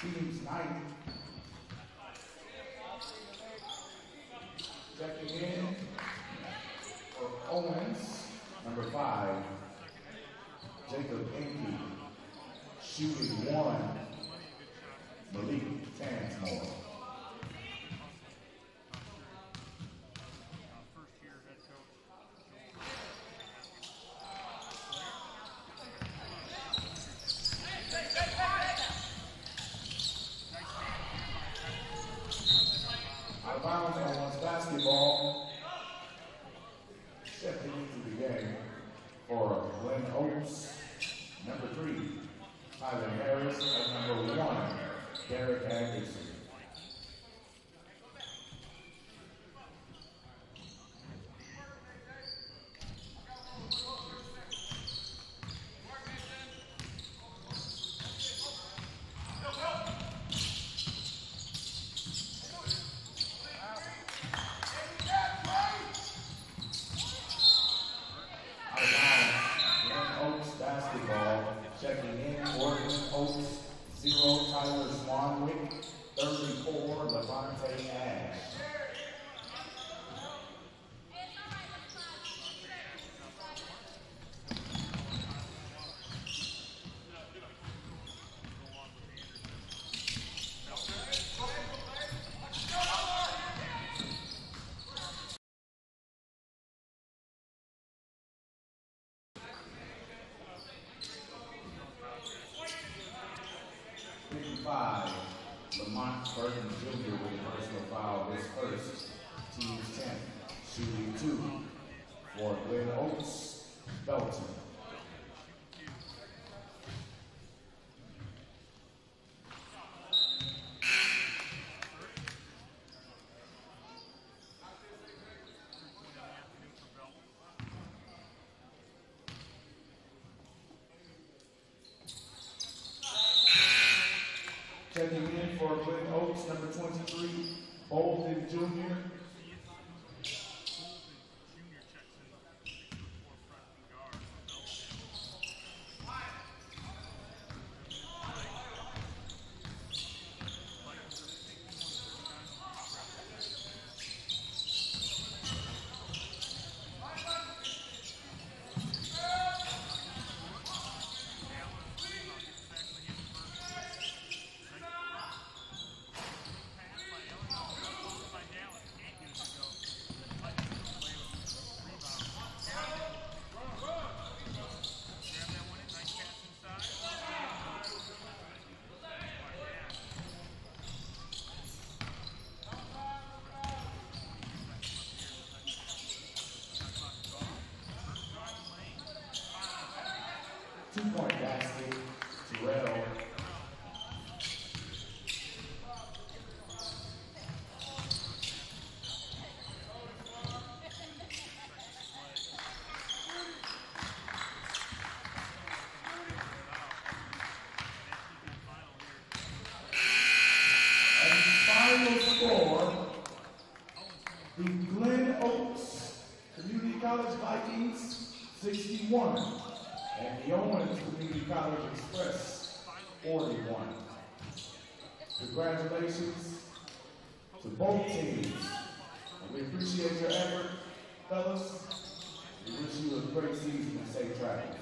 team's ninth. Checking in for Owens, number 5, Jacob Enke. Shooting 1, Malik Tansmore. Out of bounds on one's basketball. Stepping into the game for Glen Oaks, number 3, Tyler Harris, and number 1, Derek Anderson. Checking in, Oregon Oaks, 0, Tyler Swanwick, 34, Levante Ash. Mott Burton Jr. with a personal foul this first. Team's 10, shooting 2 for Glen Oaks, Belton. Checking in for Glen Oaks, number 23, Bolden Jr. Two-point basket, Terrell. And final score, the Glen Oaks Community College Vikings, 61. And the Owens Community College Express, 41. Congratulations to both teams. And we appreciate your effort, fellas. We wish you a great season and safe travels.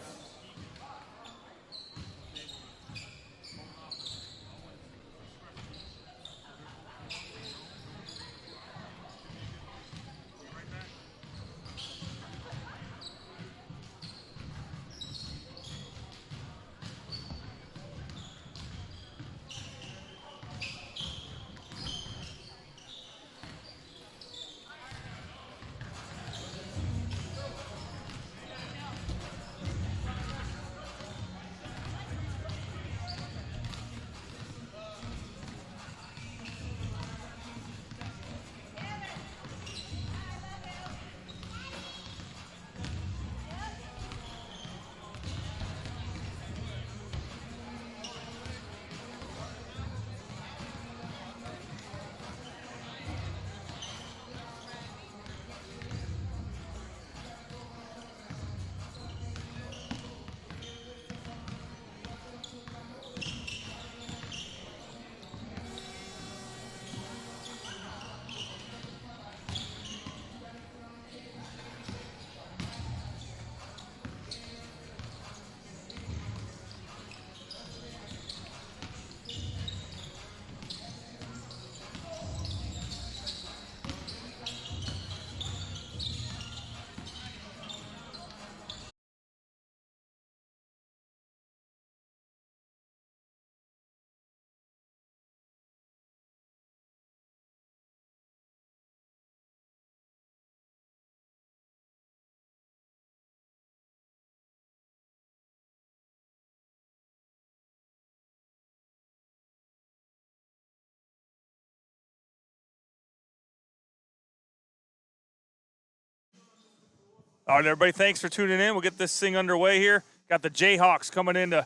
All right, everybody, thanks for tuning in. We'll get this thing underway here. Got the Jayhawks coming into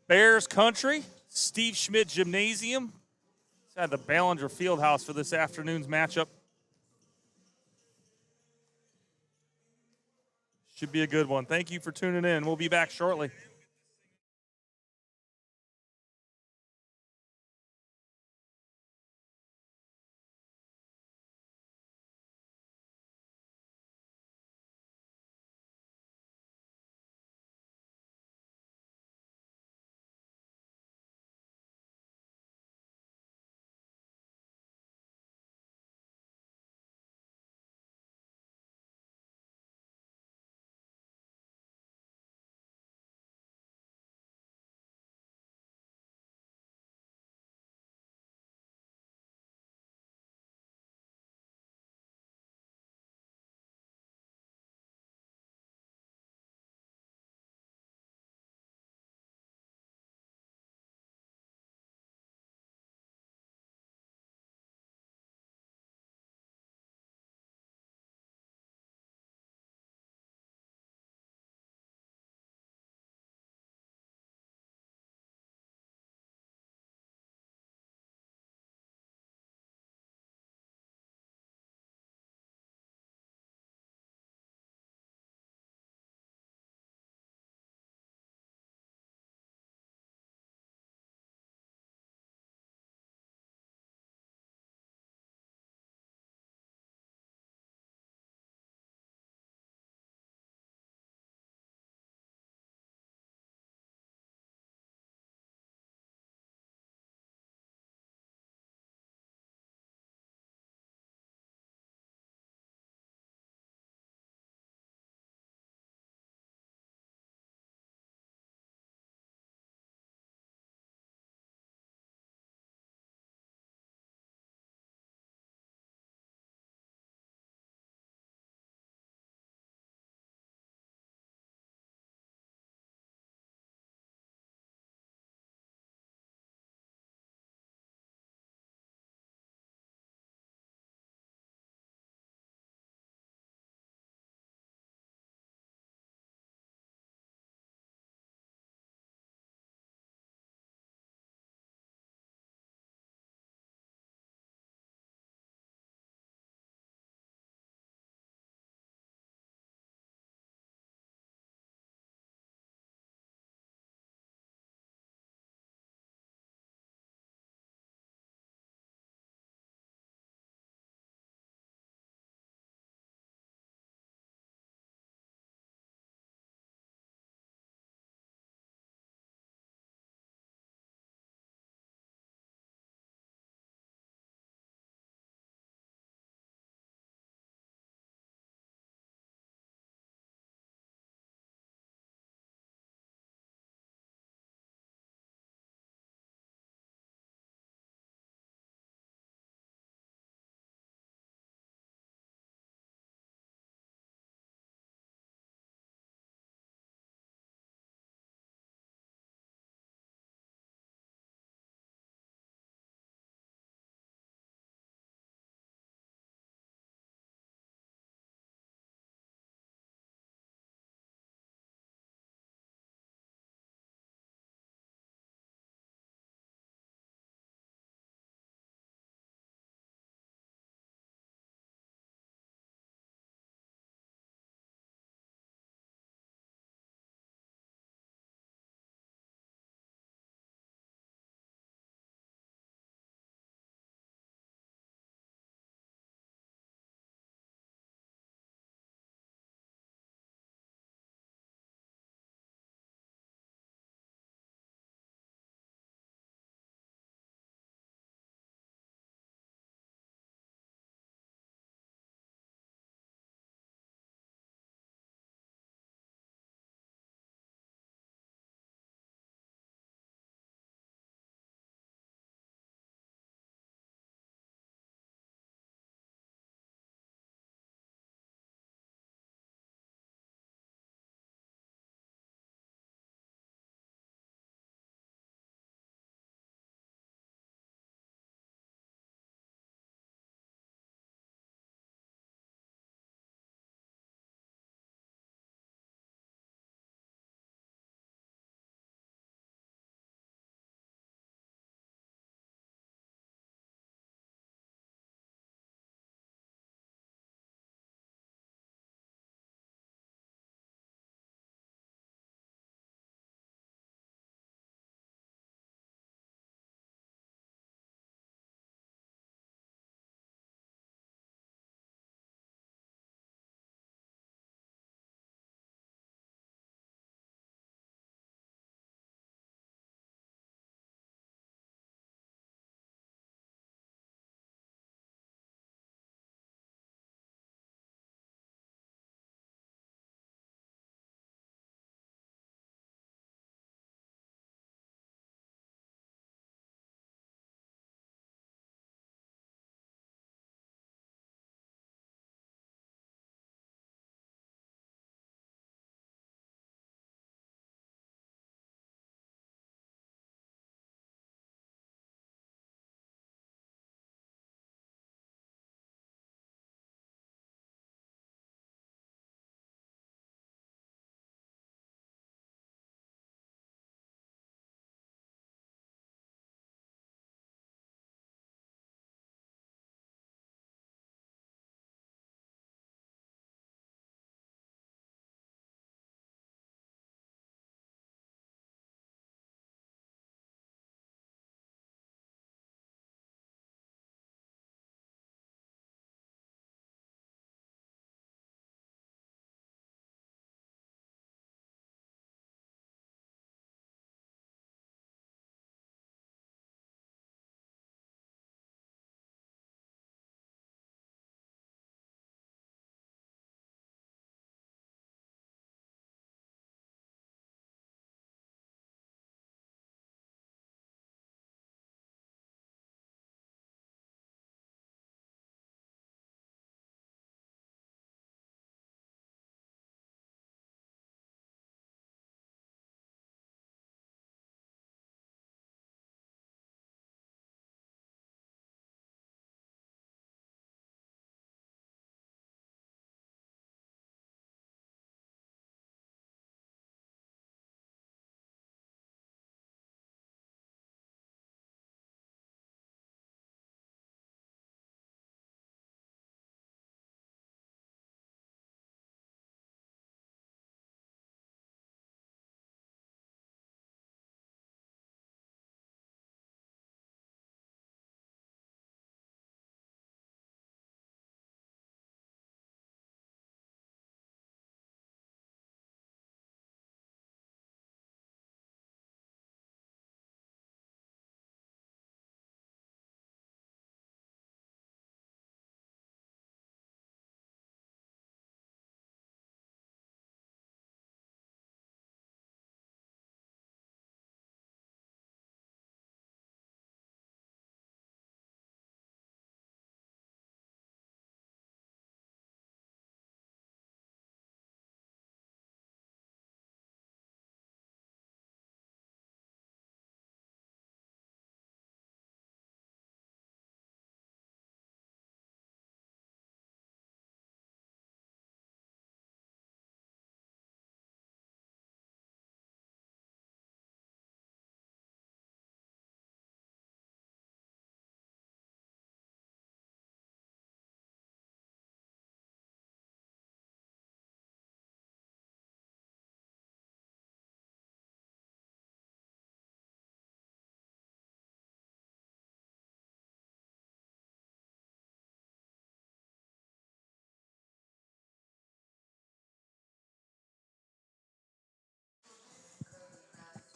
Bears country. Steve Schmidt Gymnasium. It's at the Ballinger Fieldhouse for this afternoon's matchup. Should be a good one. Thank you for tuning in. We'll be back shortly.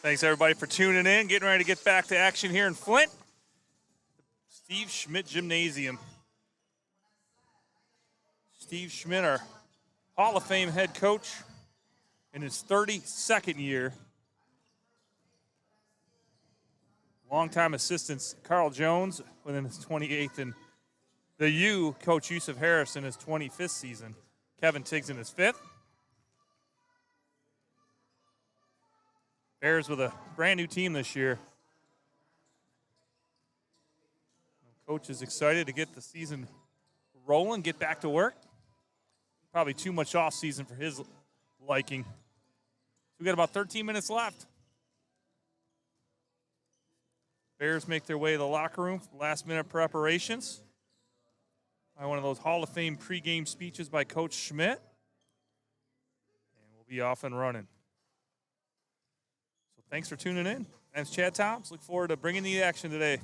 Thanks, everybody, for tuning in. Getting ready to get back to action here in Flint. Steve Schmidt Gymnasium. Steve Schmidt, our Hall of Fame head coach in his 32nd year. Longtime assistants Carl Jones within his 28th, and the U, Coach Yusuf Harris in his 25th season. Kevin Tiggs in his 5th. Bears with a brand new team this year. Coach is excited to get the season rolling, get back to work. Probably too much off season for his liking. We got about 13 minutes left. Bears make their way to the locker room for last minute preparations. By one of those Hall of Fame pregame speeches by Coach Schmidt. And we'll be off and running. So thanks for tuning in. I'm Chad Toms. Look forward to bringing the action today.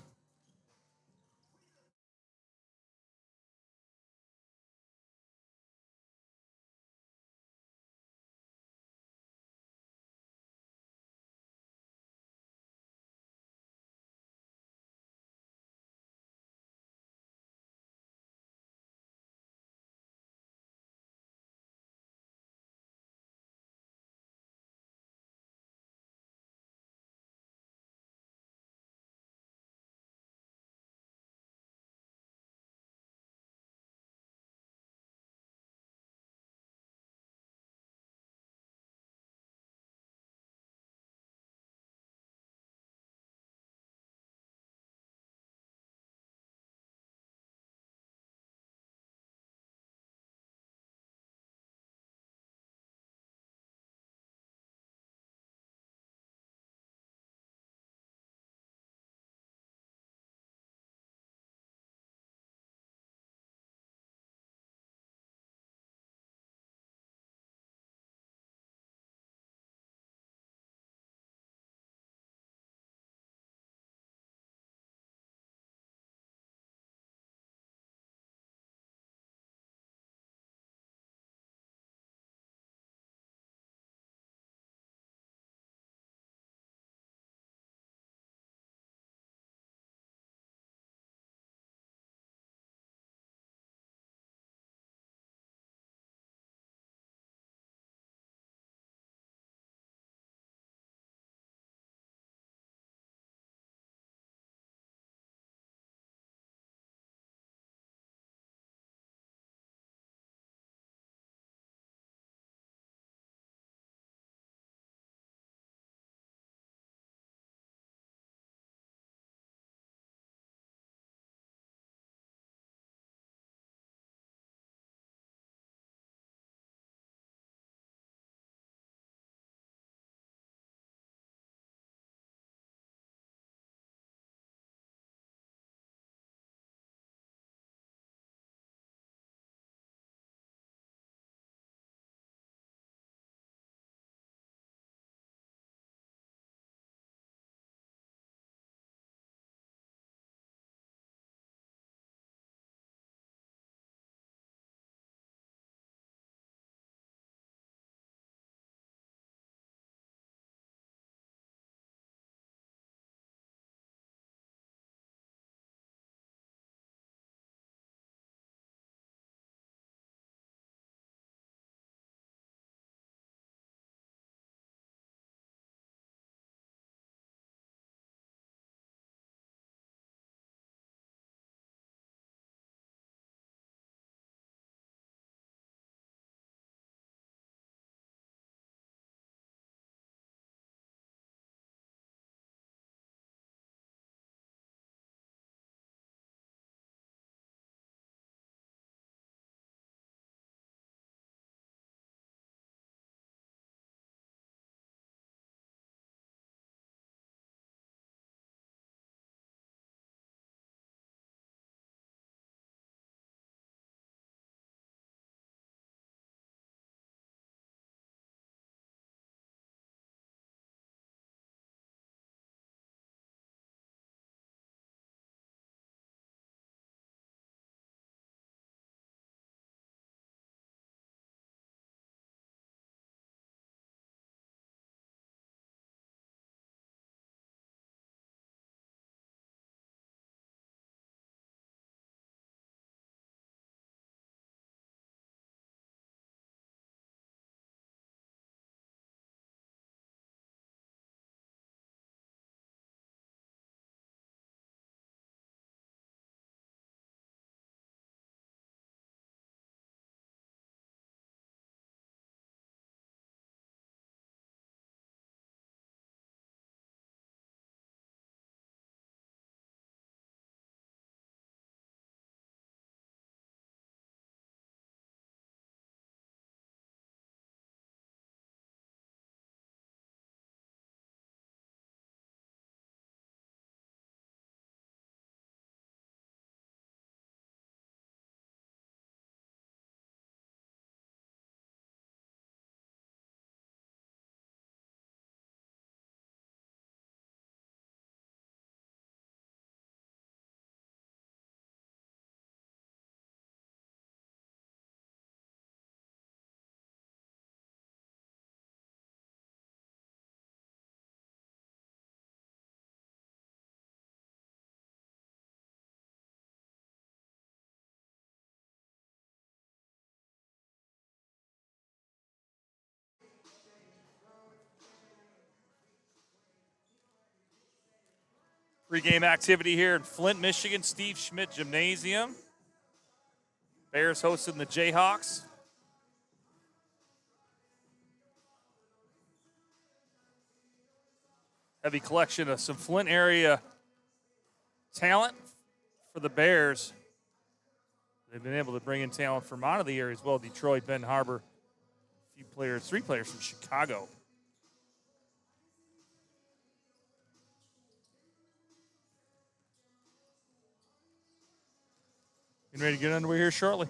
Pregame activity here in Flint, Michigan, Steve Schmidt Gymnasium. Bears hosting the Jayhawks. Heavy collection of some Flint area talent for the Bears. They've been able to bring in talent from out of the area as well. Detroit, Benton Harbor, a few players, 3 players from Chicago. Getting ready to get underway here shortly.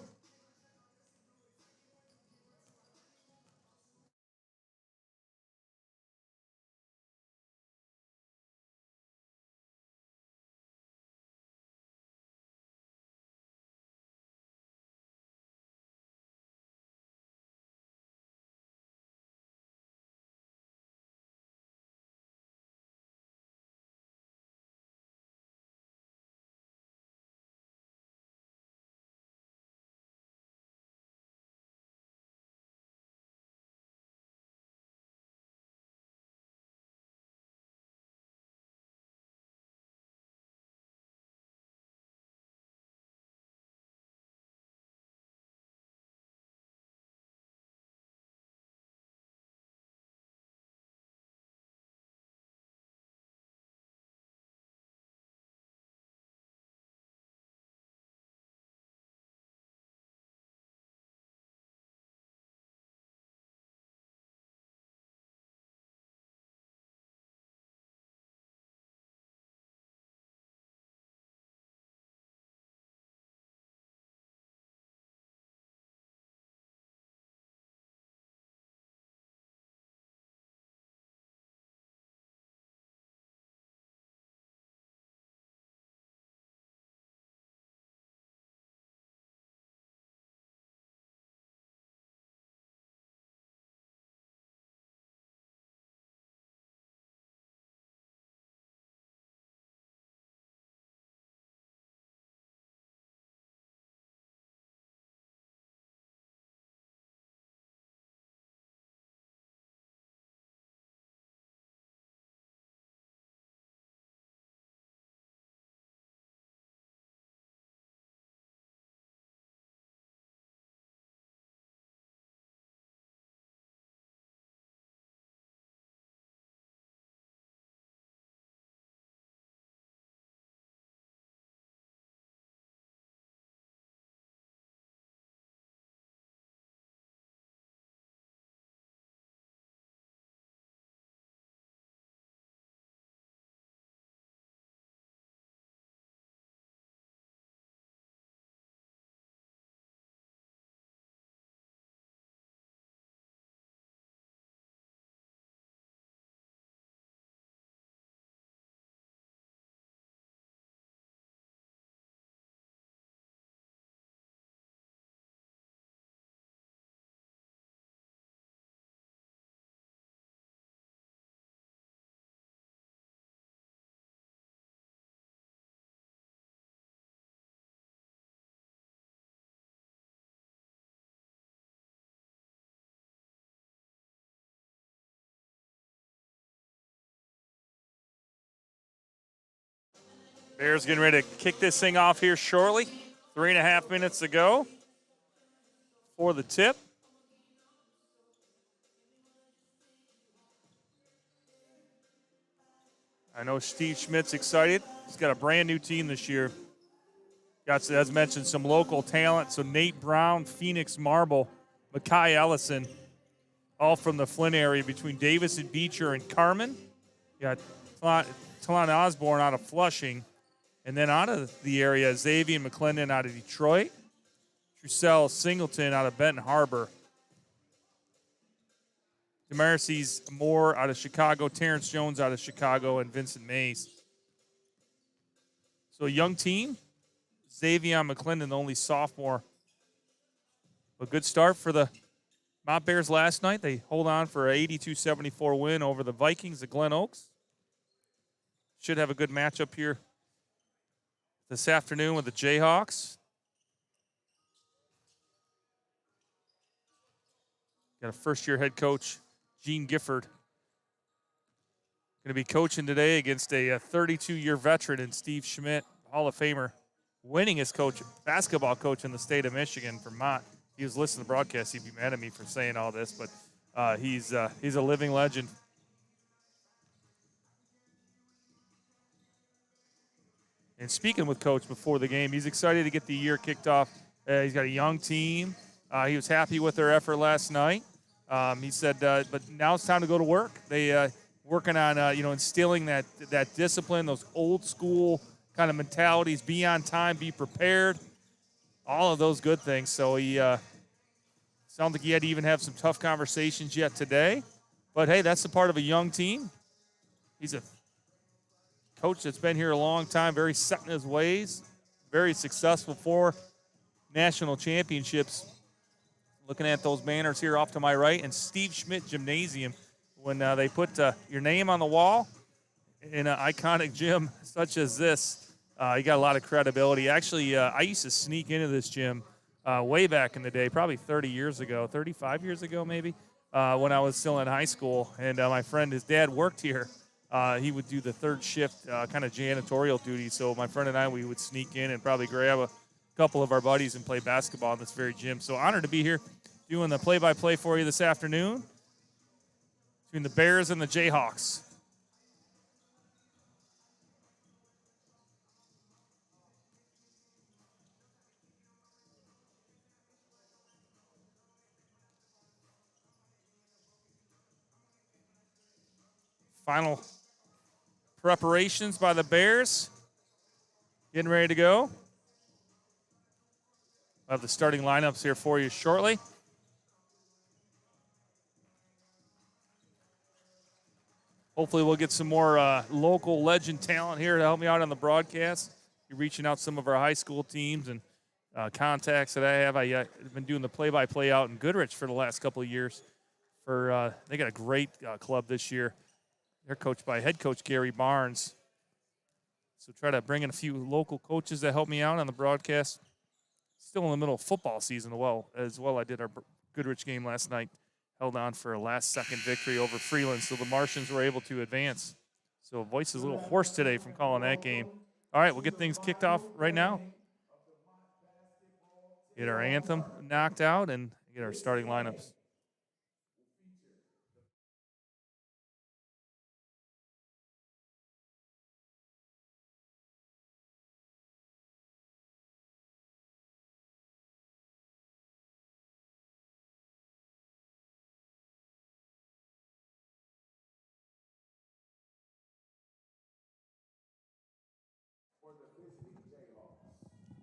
Bears getting ready to kick this thing off here shortly. 3.5 minutes to go for the tip. I know Steve Schmidt's excited. He's got a brand new team this year. Got, as mentioned, some local talent. So Nate Brown, Phoenix Marble, Makai Ellison, all from the Flint area between Davis and Beecher and Carmen. You got Talon Osborne out of Flushing. And then out of the area, Xavier McClendon out of Detroit. Trussell Singleton out of Benton Harbor. Demarcus Moore out of Chicago. Terrence Jones out of Chicago. And Vincent Mays. So a young team. Xavier McClendon, the only sophomore. A good start for the Mott Bears last night. They hold on for an 82-74 win over the Vikings at Glen Oaks. Should have a good matchup here this afternoon with the Jayhawks. Got a first-year head coach, Gene Gifford, Going to be coaching today against a 32-year veteran in Steve Schmidt, Hall of Famer, winningest basketball coach in the state of Michigan from Mott. He was listening to the broadcast. He'd be mad at me for saying all this, but he's a living legend. And speaking with Coach before the game, he's excited to get the year kicked off. He's got a young team. He was happy with their effort last night. He said, but now it's time to go to work. They working on instilling that discipline, those old school kind of mentalities. Be on time, be prepared, all of those good things. So he sounds like he had to even have some tough conversations yet today. But hey, that's the part of a young team. He's a coach that's been here a long time, very set in his ways, very successful, 4 national championships. Looking at those banners here off to my right, and Steve Schmidt Gymnasium, when they put your name on the wall in an iconic gym such as this, you got a lot of credibility. Actually, I used to sneak into this gym way back in the day, probably 35 years ago maybe, when I was still in high school. And my friend, his dad worked here. He would do the third shift kind of janitorial duty. So my friend and I, we would sneak in and probably grab a couple of our buddies and play basketball in this very gym. So honored to be here doing the play-by-play for you this afternoon between the Bears and the Jayhawks. Final preparations by the Bears. Getting ready to go. I'll have the starting lineups here for you shortly. Hopefully we'll get some more local legend talent here to help me out on the broadcast. You're reaching out some of our high school teams and contacts that I have. I've been doing the play-by-play out in Goodrich for the last couple of years. They got a great club this year. They're coached by head coach Gary Barnes. So try to bring in a few local coaches that help me out on the broadcast. Still in the middle of football season as well. I did our Goodrich game last night. Held on for a last-second victory over Freeland, so the Martians were able to advance. So voice is a little hoarse today from calling that game. All right, we'll get things kicked off right now. Get our anthem knocked out and get our starting lineups.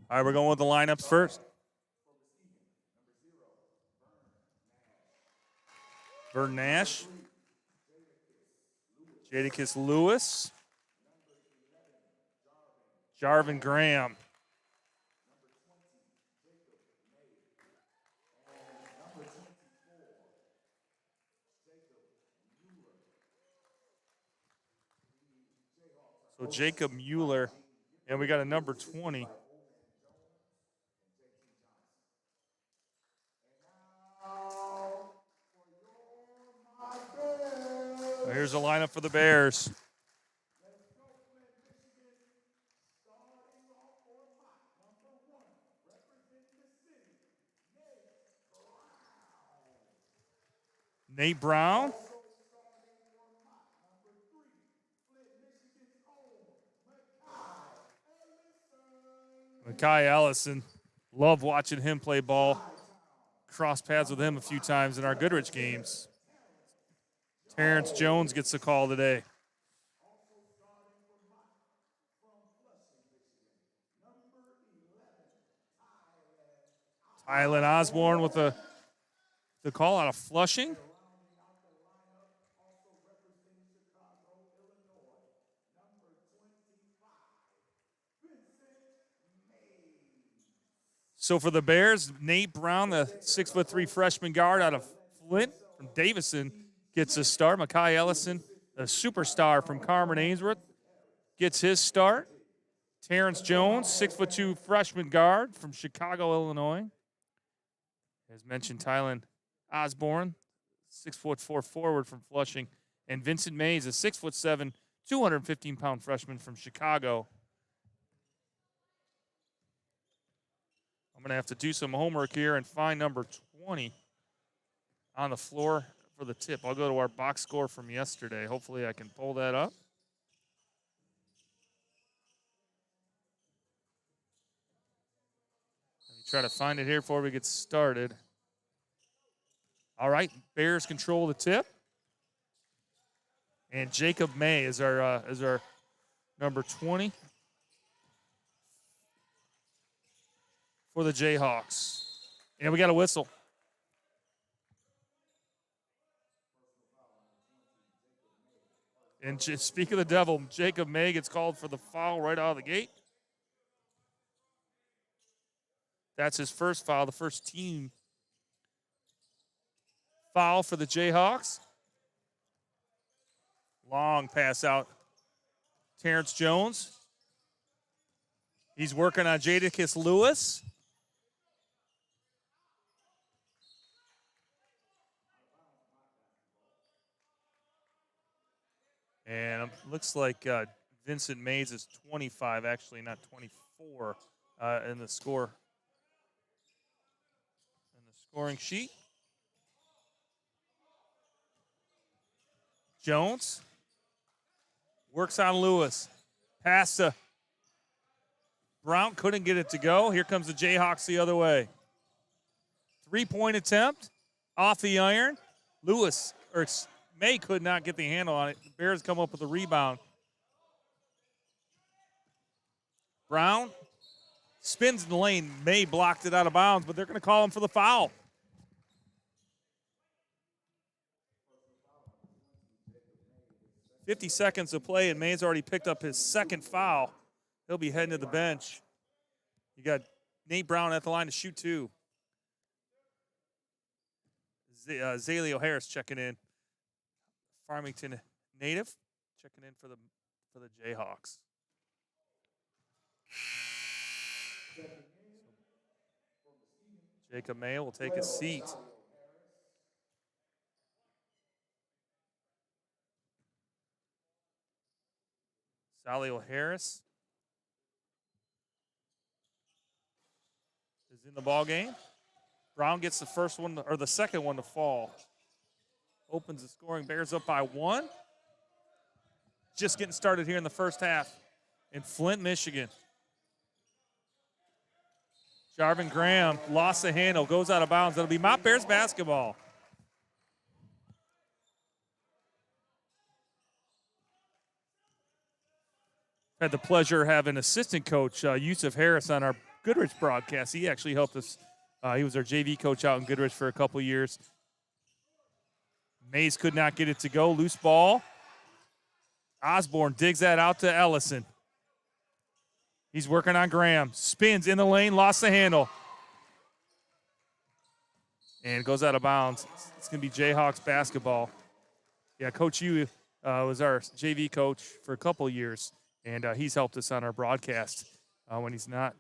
All right, we're going with the lineups first. Vern Nash. Jadakiss Lewis. Jarvin Graham. So Jacob Mueller, and we got a number 20. Here's the lineup for the Bears. Nate Brown. Makai Ellison. Love watching him play ball. Cross paths with him a few times in our Goodrich games. Terrence Jones gets the call today. Tylen Osborne with the call out of Flushing. So for the Bears, Nate Brown, the 6'3" freshman guard out of Flint from Davison, gets a start. Makai Ellison, a superstar from Carmen Ainsworth, gets his start. Terrence Jones, 6'2" freshman guard from Chicago, Illinois. As mentioned, Tylen Osborne, 6'4" forward from Flushing, And Vincent Mays, a 6'7", 215-pound freshman from Chicago. I'm going to have to do some homework here and find number 20 on the floor for the tip. I'll go to our box score from yesterday. Hopefully I can pull that up. Let me try to find it here before we get started. All right, Bears control the tip. And Jacob May is our number 20 for the Jayhawks. And we got a whistle. And speak of the devil, Jacob May gets called for the foul right out of the gate. That's his first foul, the first team foul for the Jayhawks. Long pass out. Terrence Jones. He's working on Jadakiss Lewis. And looks like Vincent Mays is 25, actually not 24 in the score. In the scoring sheet. Jones works on Lewis. Pass to Brown, couldn't get it to go. Here comes the Jayhawks the other way. 3-point attempt off the iron. May could not get the handle on it. The Bears come up with a rebound. Brown spins in the lane. May blocked it out of bounds, but they're going to call him for the foul. .50 seconds to play, and May's already picked up his second foul. He'll be heading to the bench. You got Nate Brown at the line to shoot two. Zaleo Harris checking in. Farmington native checking in for the Jayhawks. Jacob May will take a seat. Zaleo Harris is in the ball game. Brown gets the first one or the second one to fall. Opens the scoring. Bears up by 1. Just getting started here in the first half in Flint, Michigan. Jarvin Graham lost the handle, goes out of bounds. That'll be Mott Bears basketball. Had the pleasure of having assistant coach Yusuf Harris on our Goodrich broadcast. He actually helped us. He was our JV coach out in Goodrich for a couple years. Mays could not get it to go. Loose ball. Osborne digs that out to Ellison. He's working on Graham. Spins in the lane, lost the handle. And goes out of bounds. It's going to be Jayhawks basketball. Yeah, Coach Yu was our JV coach for a couple years, and he's helped us on our broadcast. When he's not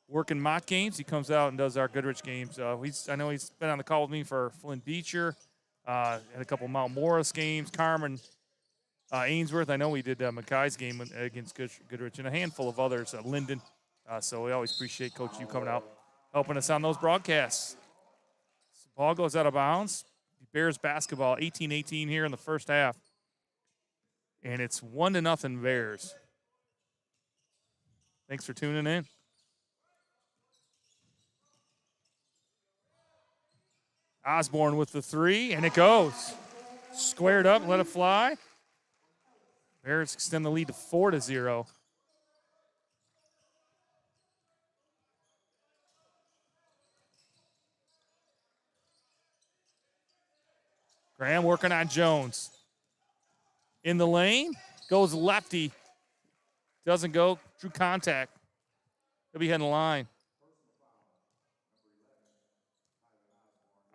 working Mott games, he comes out and does our Goodrich games. I know he's been on the call with me for Flint Beecher, and a couple Mount Morris games, Carmen, Ainsworth. I know we did Mackay's game against Goodrich and a handful of others, Linden. So we always appreciate Coach Yu coming out, helping us on those broadcasts. So ball goes out of bounds. Bears basketball, 18-18 here in the first half. And it's 1-0 Bears. Thanks for tuning in. Osborne with the three, and it goes. Squared up, let it fly. Bears extend the lead to 4-0. Graham working on Jones. In the lane, goes lefty. Doesn't go, drew contact. He'll be heading the line.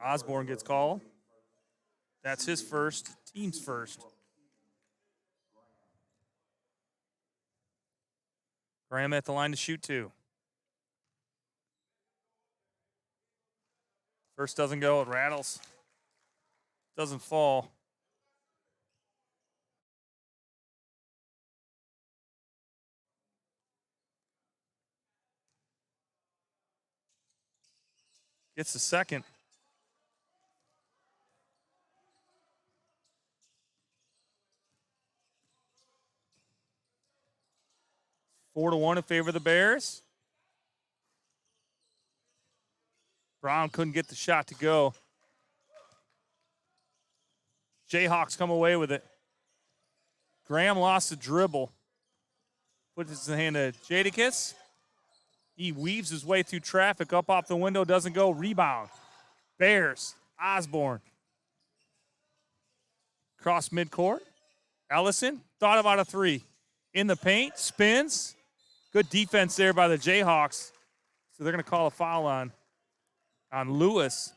Osborne gets called. That's his first, team's first. Graham at the line to shoot two. First doesn't go, it rattles. Doesn't fall. Gets the second. Four to 1 in favor of the Bears. Brown couldn't get the shot to go. Jayhawks come away with it. Graham lost the dribble. Puts it in the hand of Jadakiss. He weaves his way through traffic, up off the window, doesn't go. Rebound. Bears. Osborne. Cross midcourt. Ellison thought about a three. In the paint, spins. Good defense there by the Jayhawks. So they're going to call a foul on Lewis.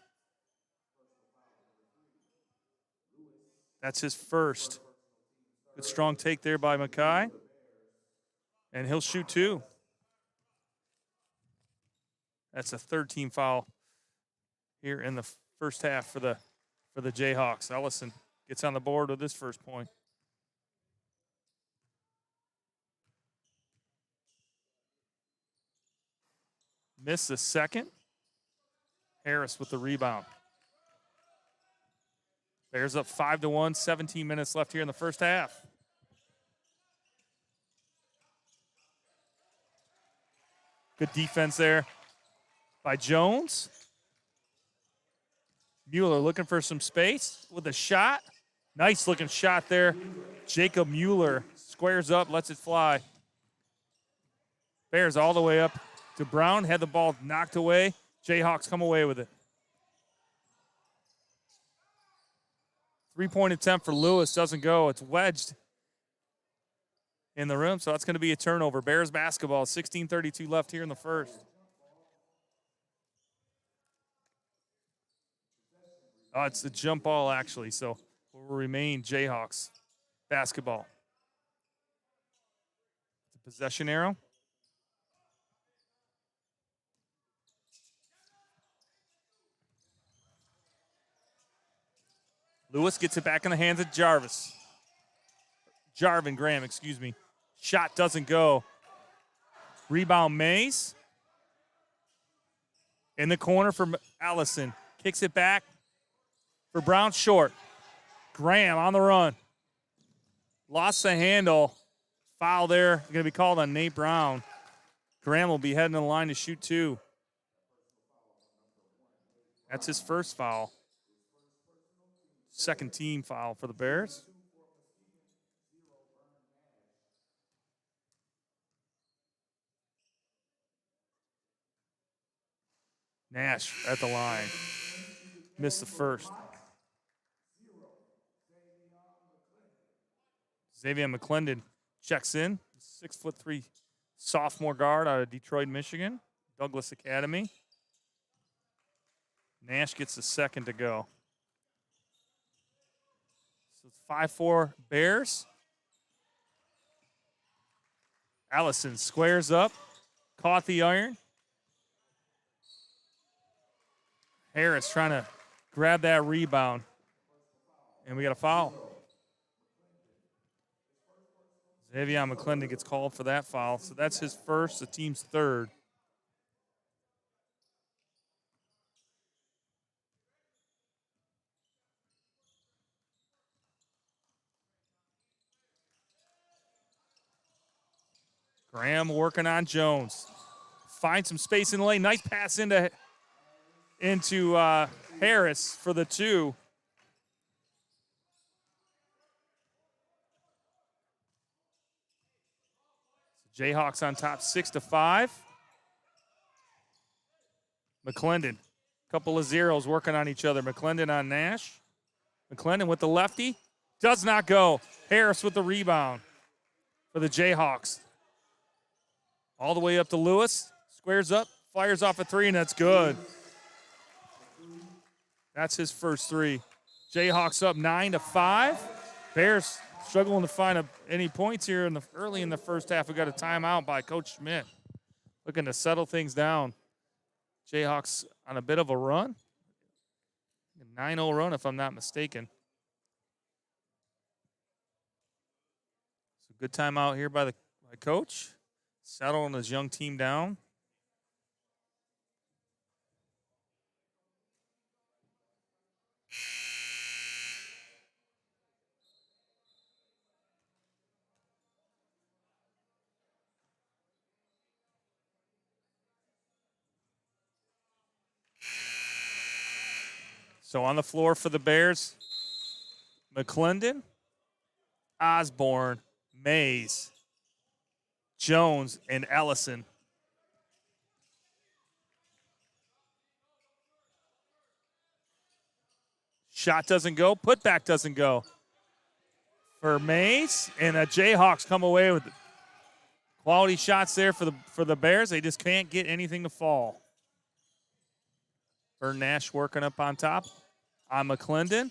That's his first. Good strong take there by Mackay. And he'll shoot two. That's a third team foul here in the first half for the Jayhawks. Ellison gets on the board with his first point. Missed the second. Harris with the rebound. Bears up 5-1, 17 minutes left here in the first half. Good defense there by Jones. Mueller looking for some space with a shot. Nice looking shot there. Jacob Mueller squares up, lets it fly. Bears all the way up to Brown. Had the ball knocked away. Jayhawks come away with it. 3-point attempt for Lewis doesn't go. It's wedged in the rim, so that's going to be a turnover. Bears basketball, 16:32 left here in the first. Oh, it's the jump ball, actually, so will remain Jayhawks basketball. The possession arrow. Lewis gets it back in the hands of Jarvin Graham, excuse me. Shot doesn't go. Rebound Mays. In the corner for Allison. Kicks it back for Brown, short. Graham on the run. Lost the handle. Foul there. Going to be called on Nate Brown. Graham will be heading to the line to shoot two. That's his first foul. Second team foul for the Bears. Nash at the line. Missed the first. Xavier McClendon checks in. 6'3" sophomore guard out of Detroit, Michigan. Douglas Academy. Nash gets the second to go. So it's 5-4 Bears. Allison squares up. Caught the iron. Harris trying to grab that rebound. And we got a foul. Xavier McClendon gets called for that foul. So that's his first, the team's third. Graham working on Jones. Finds some space in the lane. Nice pass into Harris for the two. So Jayhawks on top 6-5. McClendon. Couple of zeros working on each other. McClendon on Nash. McClendon with the lefty. Does not go. Harris with the rebound for the Jayhawks. All the way up to Lewis. Squares up. Fires off a three, and that's good. That's his first three. Jayhawks up 9-5. Bears struggling to find any points here early in the first half. We got a timeout by Coach Schmidt. Looking to settle things down. Jayhawks on a bit of a run. A 9-0 run, if I'm not mistaken. So good timeout here by Coach. Settling his young team down. So on the floor for the Bears, McClendon, Osborne, Mays, Jones, and Ellison. Shot doesn't go. Putback doesn't go for Mays, and the Jayhawks come away with quality shots there for the Bears. They just can't get anything to fall. Vern Nash working up on top on McClendon.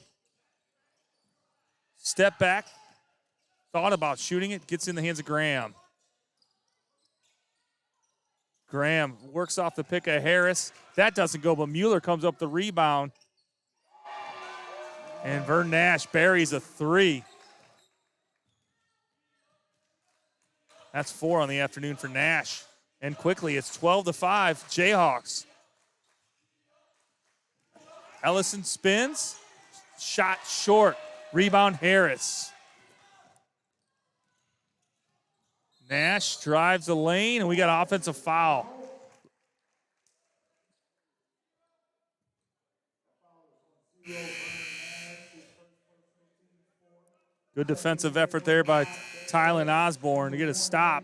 Step back. Thought about shooting it. Gets in the hands of Graham. Graham works off the pick of Harris. That doesn't go, but Mueller comes up the rebound. And Vern Nash buries a three. That's 4 on the afternoon for Nash. And quickly, it's 12-5, Jayhawks. Ellison spins. Shot short. Rebound Harris. Nash drives the lane, and we got an offensive foul. Good defensive effort there by Tylen Osborne to get a stop.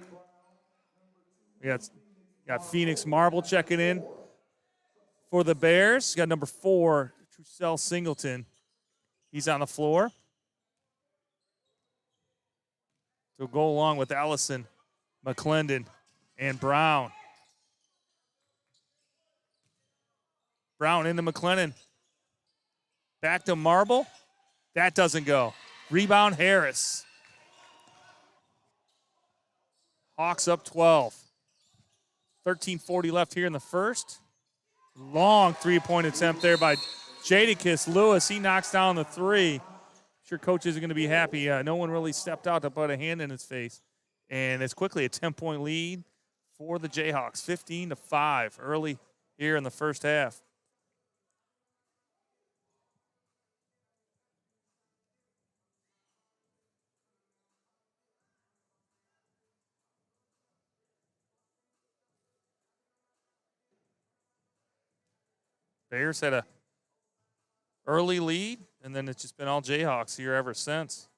We got Phoenix Marble checking in for the Bears. Got number 4, Trucell Singleton. He's on the floor. So go along with Ellison, McClendon, and Brown. Brown into McClendon. Back to Marble. That doesn't go. Rebound Harris. Hawks up 12. 13:40 left here in the first. Long three-point attempt there by Jadakiss Lewis. He knocks down the three. Sure coaches are going to be happy. No one really stepped out to put a hand in his face. And it's quickly a 10-point lead for the Jayhawks. 15-5 early here in the first half. Bears had a early lead, and then it's just been all Jayhawks here ever since.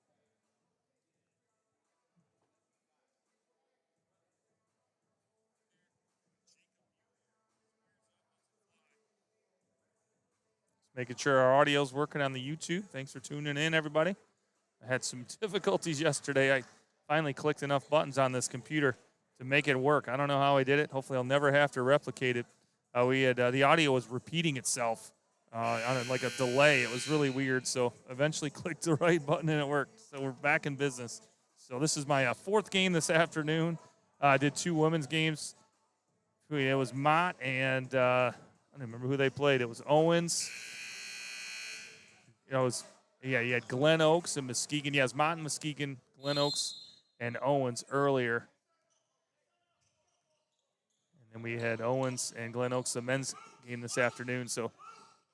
Making sure our audio's working on the YouTube. Thanks for tuning in, everybody. I had some difficulties yesterday. I finally clicked enough buttons on this computer to make it work. I don't know how I did it. Hopefully I'll never have to replicate it. We had the audio was repeating itself on like a delay. It was really weird. So eventually clicked the right button and it worked. So we're back in business. So this is my 4th game this afternoon. I did 2 women's games. It was Mott and I don't remember who they played. It was Owens. You had Glen Oaks and Muskegon. Yeah, it was Mott and Muskegon, Glen Oaks, and Owens earlier. And we had Owens and Glen Oaks, the men's game this afternoon. So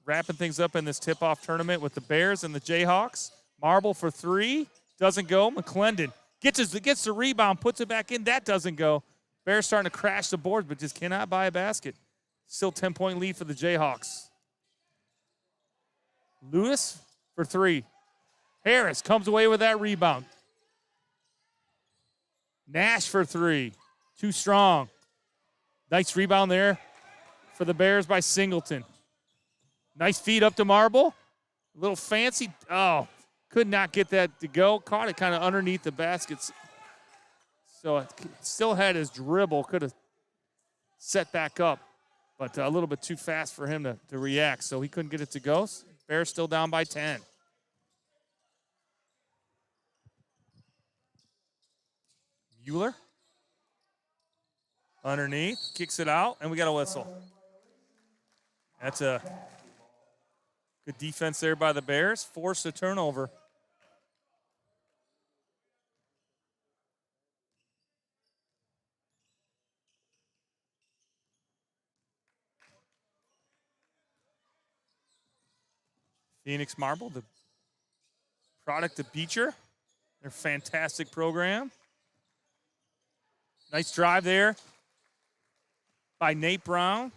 wrapping things up in this tip-off tournament with the Bears and the Jayhawks. Marble for 3. Doesn't go. McClendon gets the rebound, puts it back in. That doesn't go. Bears starting to crash the boards, but just cannot buy a basket. Still 10-point lead for the Jayhawks. Lewis for 3. Harris comes away with that rebound. Nash for 3. Too strong. Nice rebound there for the Bears by Singleton. Nice feed up to Marble. A little fancy. Oh, could not get that to go. Caught it kind of underneath the baskets. So it still had his dribble. Could have set back up, but a little bit too fast for him to react. So he couldn't get it to go. Bears still down by 10. Mueller. Underneath, kicks it out, and we got a whistle. That's a good defense there by the Bears. Forced a turnover. Phoenix Marble, the product of Beecher. Their fantastic program. Nice drive there by Nate Brown.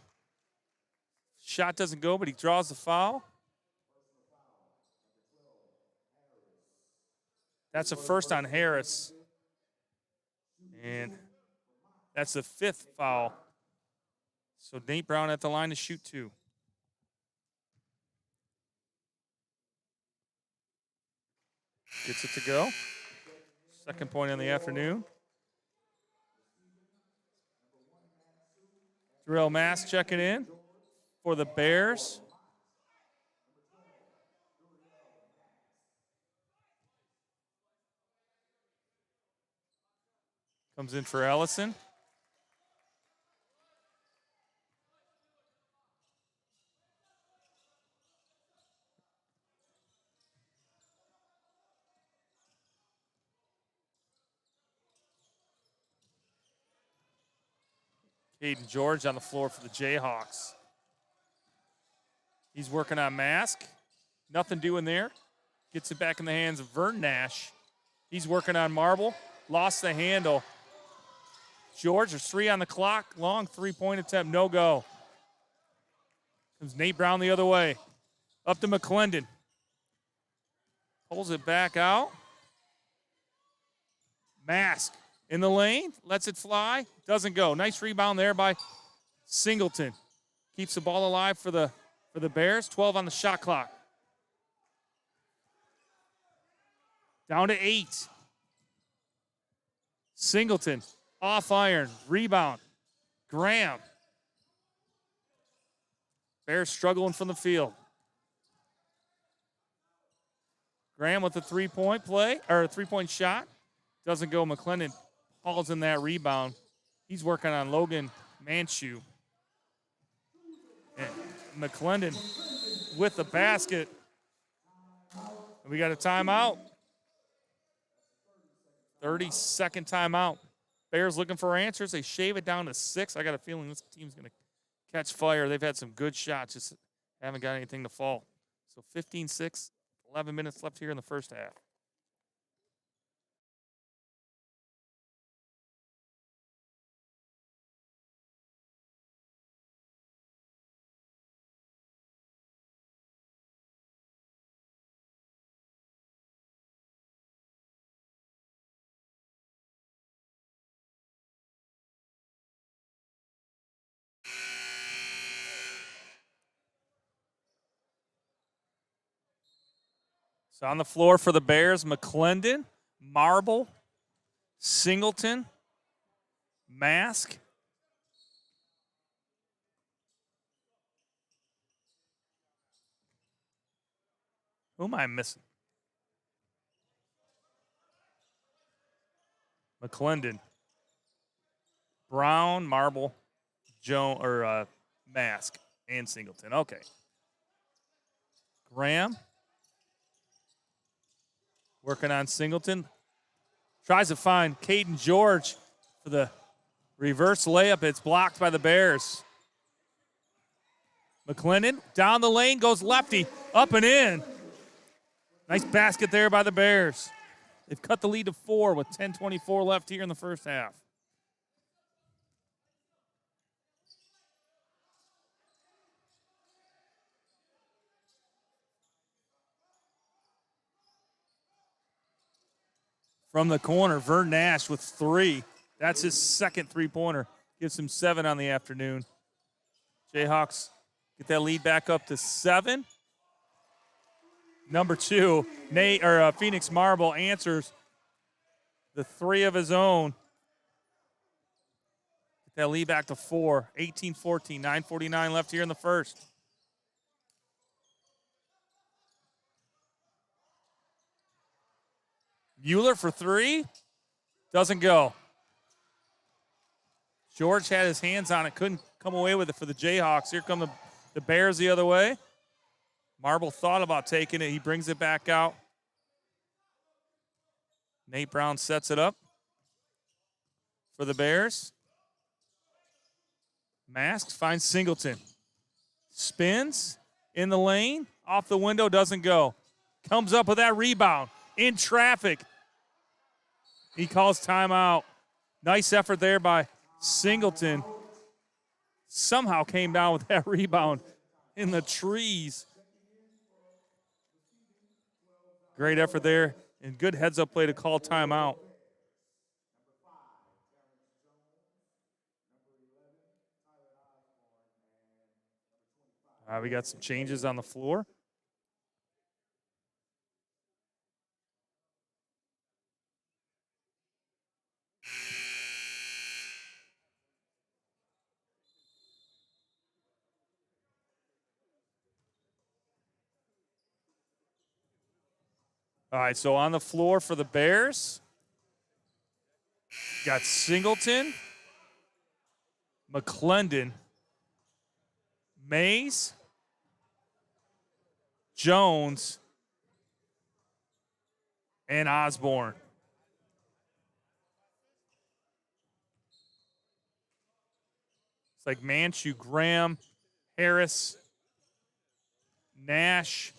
Shot doesn't go, but he draws the foul. That's a first on Harris. And that's the 5th foul. So Nate Brown at the line to shoot 2. Gets it to go. Second point in the afternoon. Terrell Mask checking in for the Bears. Comes in for Ellison. Caden George on the floor for the Jayhawks. He's working on Mask. Nothing doing there. Gets it back in the hands of Vern Nash. He's working on Marble. Lost the handle. George, there's 3 on the clock. Long 3-point attempt, no go. Comes Nate Brown the other way. Up to McClendon. Pulls it back out. Mask in the lane. Lets it fly. Doesn't go. Nice rebound there by Singleton. Keeps the ball alive for the Bears. 12 on the shot clock. Down to 8. Singleton. Off iron. Rebound. Graham. Bears struggling from the field. Graham with a 3-point play, or a 3-point shot. Doesn't go. McClendon hauls in that rebound. He's working on Logan Manchu. And McClendon with the basket. We got a timeout. 30-second timeout. Bears looking for answers. They shave it down to 6. I got a feeling this team's going to catch fire. They've had some good shots, just haven't got anything to fall. So 15-6, 11 minutes left here in the first half. So on the floor for the Bears, McClendon, Marble, Singleton, Mask. Who am I missing? McClendon, Brown, Marble, Mask, and Singleton. Okay. Graham. Working on Singleton. Tries to find Caden George for the reverse layup. It's blocked by the Bears. McClendon down the lane, goes lefty, up and in. Nice basket there by the Bears. They've cut the lead to 4 with 10:24 left here in the first half. From the corner, Vern Nash with 3. That's his second 3-pointer. Gives him 7 on the afternoon. Jayhawks get that lead back up to 7. Number 2, Phoenix Marble answers the 3 of his own. Get that lead back to 4. 18-14, 9:49 left here in the first. Mueller for 3. Doesn't go. George had his hands on it. Couldn't come away with it for the Jayhawks. Here come the Bears the other way. Marble thought about taking it. He brings it back out. Nate Brown sets it up for the Bears. Masks finds Singleton. Spins in the lane. Off the window, doesn't go. Comes up with that rebound. In traffic. He calls timeout. Nice effort there by Singleton. Somehow came down with that rebound in the trees. Great effort there. And good heads-up play to call timeout. We got some changes on the floor. All right, so on the floor for the Bears, got Singleton, McClendon, Mays, Jones, and Osborne. It's like Manchu, Graham, Harris, Nash.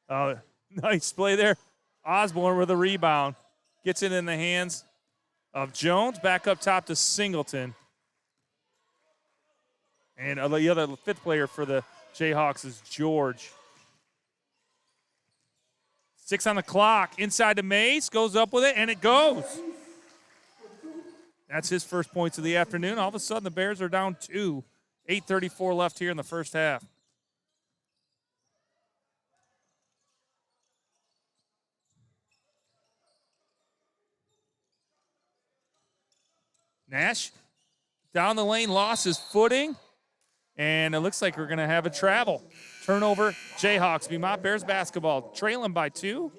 Oh, nice play there. Osborne with a rebound. Gets it in the hands of Jones. Back up top to Singleton. And the other fifth player for the Jayhawks is George. 6 on the clock. Inside to Mays. Goes up with it, and it goes. That's his first points of the afternoon. All of a sudden, the Bears are down 2. 8:34 left here in the first half. Nash down the lane, lost his footing, and it looks like we're going to have a travel. Turnover, Jayhawks. Be Mott Bears basketball, trailing by 2.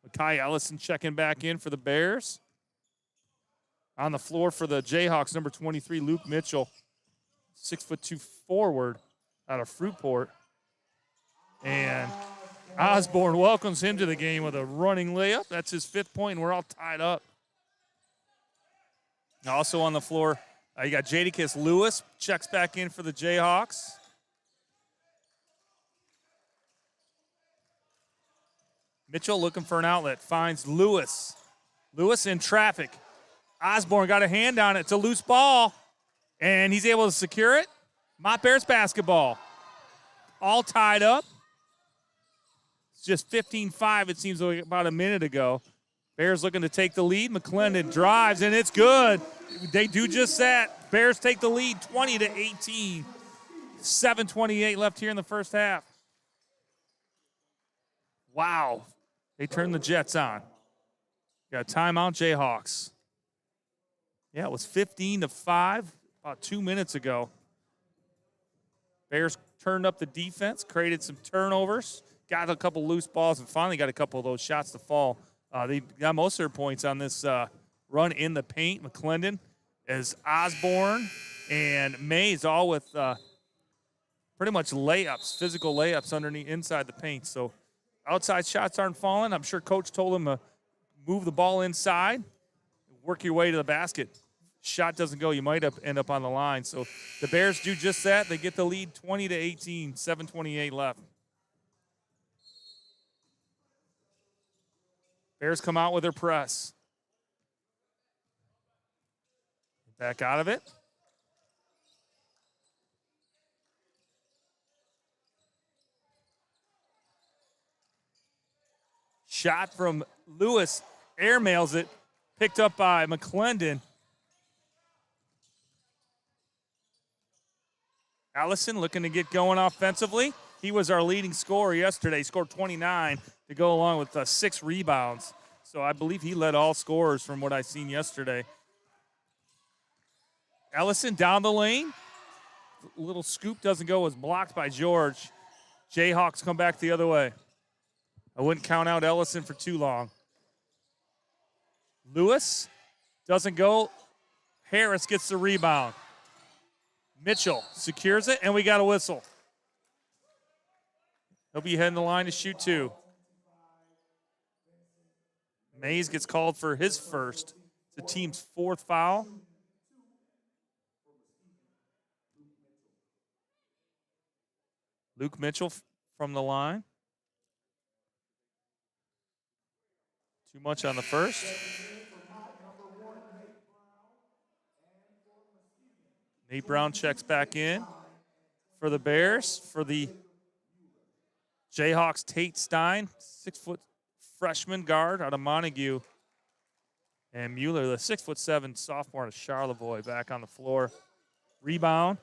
Makai Ellison checking back in for the Bears. On the floor for the Jayhawks, number 23, Luke Mitchell. 6'2" forward out of Fruitport. And Osborne welcomes him to the game with a running layup. That's his 5th point, and we're all tied up. Also on the floor, you got Jadakiss Lewis, checks back in for the Jayhawks. Mitchell looking for an outlet, finds Lewis. Lewis in traffic. Osborne got a hand on it. It's a loose ball, and he's able to secure it. Mott Bears basketball. All tied up. It's just 15-5, it seems like about a minute ago. Bears looking to take the lead. McClendon drives, and it's good. They do just that. Bears take the lead 20-18. 7:28 left here in the first half. Wow. They turned the Jets on. Got a timeout, Jayhawks. Yeah, it was 15-5 about 2 minutes ago. Bears turned up the defense, created some turnovers, got a couple loose balls, and finally got a couple of those shots to fall. They got most of their points on this run in the paint. McClendon as Osborne and Mays all with pretty much layups, physical layups underneath inside the paint. So outside shots aren't falling. I'm sure Coach told him to move the ball inside, work your way to the basket. Shot doesn't go, you might end up on the line. So the Bears do just that. They get the lead 20-18, 7:28 left. Bears come out with their press. Back out of it. Shot from Lewis, airmails it, picked up by McClendon. Allison looking to get going offensively. He was our leading scorer yesterday. He scored 29 to go along with 6 rebounds. So I believe he led all scorers from what I seen yesterday. Ellison down the lane. Little scoop doesn't go, was blocked by George. Jayhawks come back the other way. I wouldn't count out Ellison for too long. Lewis doesn't go. Harris gets the rebound. Mitchell secures it, and we got a whistle. He'll be heading the line to shoot 2. Mays gets called for his first. It's the team's 4th foul. Luke Mitchell from the line. Too much on the first. Nate Brown checks back in for the Bears. For the Jayhawks, Tate Stein, 6-foot freshman guard out of Montague. And Mueller, the 6'7" sophomore out of Charlevoix, back on the floor. Rebound,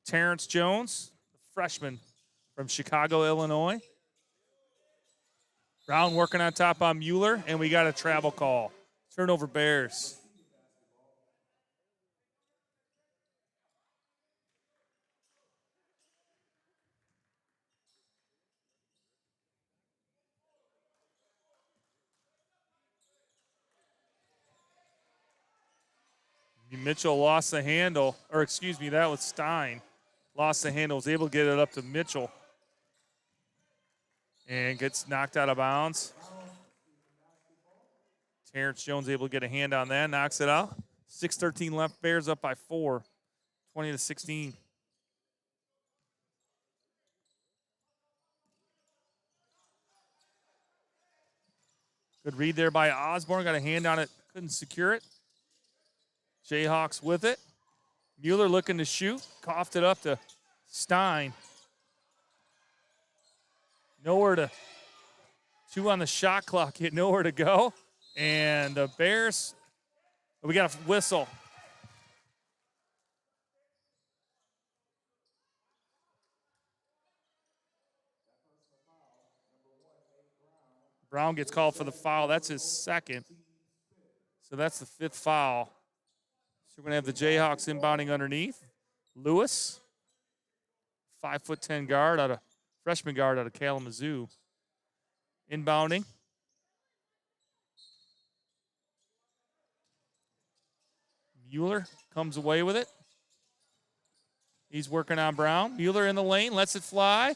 Terrence Jones, the freshman from Chicago, Illinois. Brown working on top on Mueller, and we got a travel call. Turnover Bears. Mitchell lost the handle, or excuse me, that was Stein. Lost the handle, was able to get it up to Mitchell. And gets knocked out of bounds. Terrence Jones able to get a hand on that, knocks it out. 6:13 left, Bears up by 4, 20-16. Good read there by Osborne, got a hand on it, couldn't secure it. Jayhawks with it. Mueller looking to shoot, coughed it up to Stein. Nowhere to, 2 on the shot clock, hit nowhere to go. And the Bears, we got a whistle. Brown gets called for the foul. That's his second. So that's the 5th foul. So we're going to have the Jayhawks inbounding underneath. Lewis, 5'10" guard freshman guard out of Kalamazoo. Inbounding. Mueller comes away with it. He's working on Brown. Mueller in the lane, lets it fly.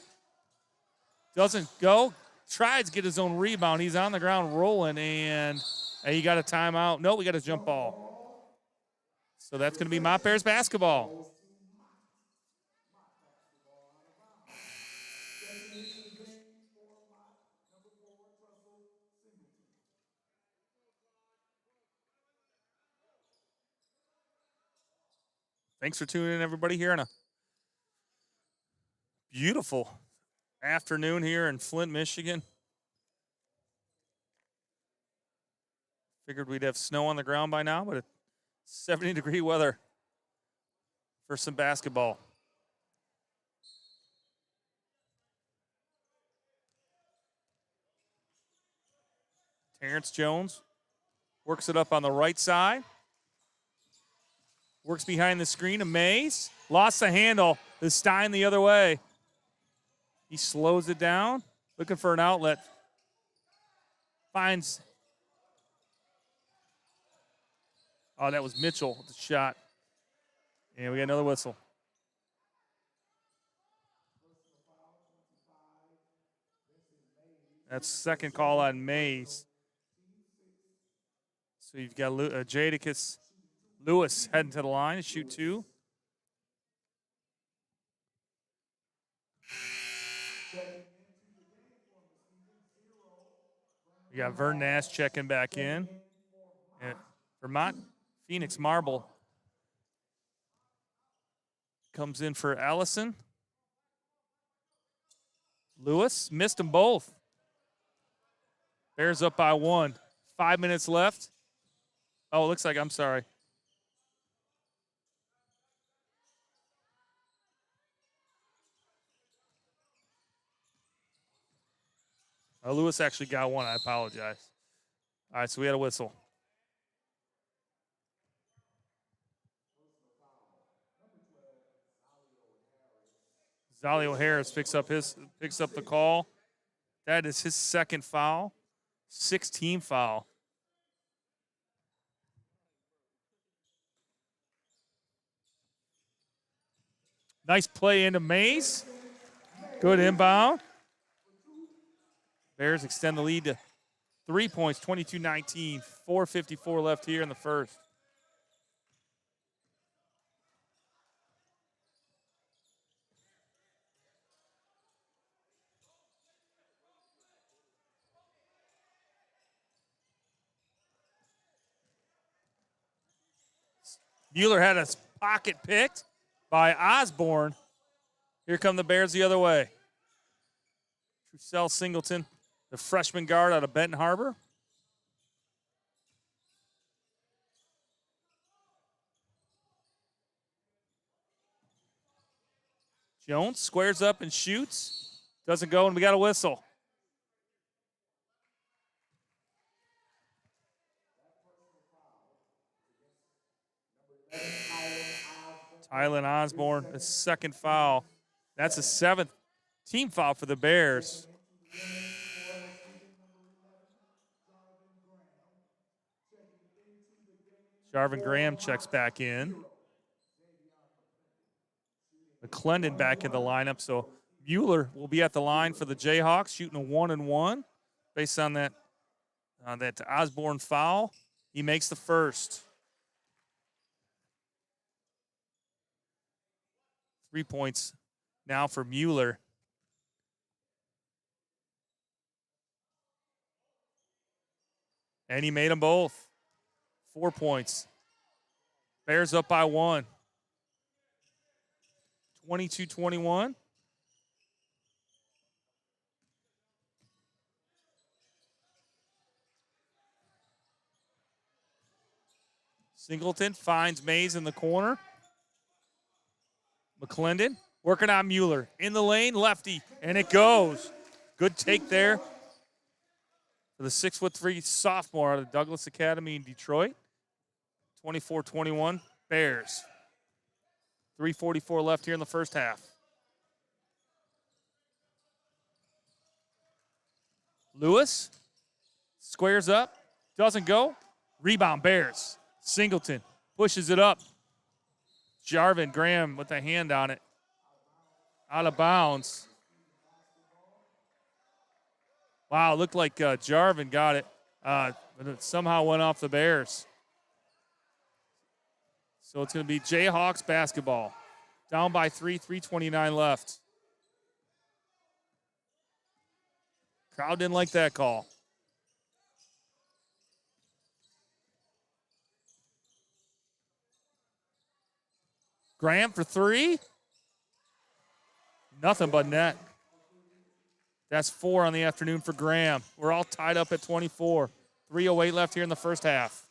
Doesn't go. Tries to get his own rebound. He's on the ground rolling, and he got a timeout. No, we got a jump ball. So that's going to be Mott Bears basketball. Thanks for tuning in, everybody, here on a beautiful afternoon here in Flint, Michigan. Figured we'd have snow on the ground by now, but it's 70-degree weather for some basketball. Terrence Jones works it up on the right side. Works behind the screen. Amaze. Lost the handle. The Stein the other way. He slows it down. Looking for an outlet. Finds. Oh, that was Mitchell with the shot. And we got another whistle. That's second call on Mays. So you've got Jadakiss Lewis heading to the line to shoot 2. We got Vern Nash checking back in. And Vermont Phoenix Marble comes in for Allison. Lewis missed them both. Bears up by 1. 5 minutes left. Oh, it looks like, I'm sorry. Lewis actually got 1. I apologize. All right, so we had a whistle. Zalio Harris picks up the call. That is his second foul. 6-team foul. Nice play into Mays. Good inbound. Bears extend the lead to 3 points, 22-19. 4:54 left here in the first. Mueller had a pocket picked by Osborne. Here come the Bears the other way. Trussell Singleton, the freshman guard out of Benton Harbor. Jones squares up and shoots. Doesn't go, and we got a whistle. Tylen Osborne, the second foul. That's a 7th team foul for the Bears. Jarvin Graham checks back in. McClendon back in the lineup, so Mueller will be at the line for the Jayhawks, shooting a 1-and-1 based on that Osborne foul. He makes the first. 3 points now for Mueller. And he made them both. 4 points. Bears up by 1. 22-21. Singleton finds Mays in the corner. McClendon working on Mueller. In the lane, lefty, and it goes. Good take there for the 6'3" sophomore out of Douglas Academy in Detroit. 24-21, Bears. 3:44 left here in the first half. Lewis squares up, doesn't go. Rebound, Bears. Singleton pushes it up. Jarvin Graham with a hand on it. Out of bounds. Wow, looked like Jarvin got it, but it somehow went off the Bears. So it's going to be Jayhawks basketball. Down by 3, 3:29 left. Crowd didn't like that call. Graham for 3. Nothing but net. That's 4 on the afternoon for Graham. We're all tied up at 24. 3:08 left here in the first half.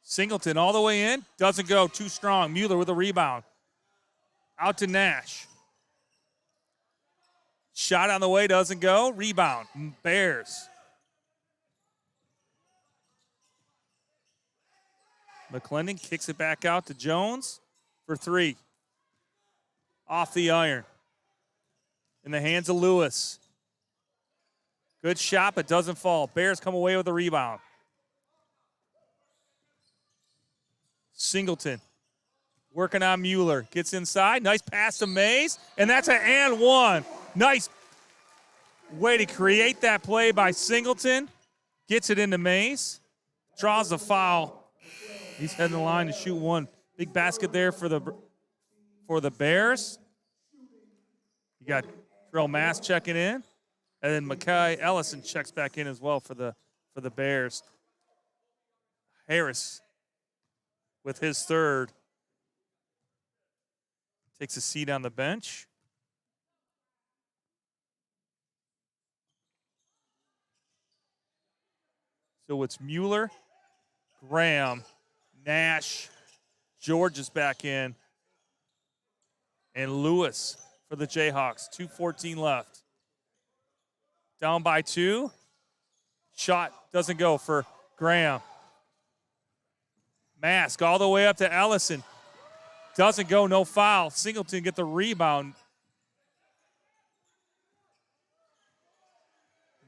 Singleton all the way in. Doesn't go. Too strong. Mueller with a rebound. Out to Nash. Shot on the way. Doesn't go. Rebound. Bears. McClendon kicks it back out to Jones for 3. Off the iron. In the hands of Lewis. Good shot, but doesn't fall. Bears come away with a rebound. Singleton working on Mueller. Gets inside. Nice pass to Mays. And that's an and one. Nice way to create that play by Singleton. Gets it into Mays. Draws the foul. He's heading the line to shoot one. Big basket there for the Bears. You got Terrell Mass checking in. And then Mackay Ellison checks back in as well for the Bears. Harris with his third. Takes a seat on the bench. So it's Mueller, Graham, Nash, George is back in, and Lewis for the Jayhawks. 2:14 left. Down by 2. Shot doesn't go for Graham. Mask all the way up to Ellison. Doesn't go, no foul. Singleton get the rebound.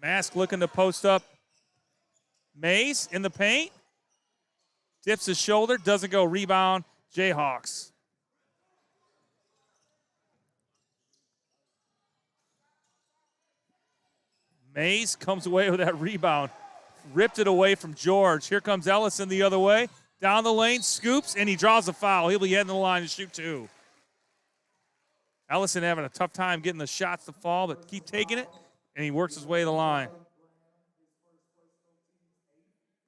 Mask looking to post up. Mays in the paint. Dips his shoulder, doesn't go. Rebound, Jayhawks. Mays comes away with that rebound. Ripped it away from George. Here comes Ellison the other way. Down the lane, scoops, and he draws a foul. He'll be heading the line to shoot 2. Ellison having a tough time getting the shots to fall, but keep taking it, and he works his way to the line.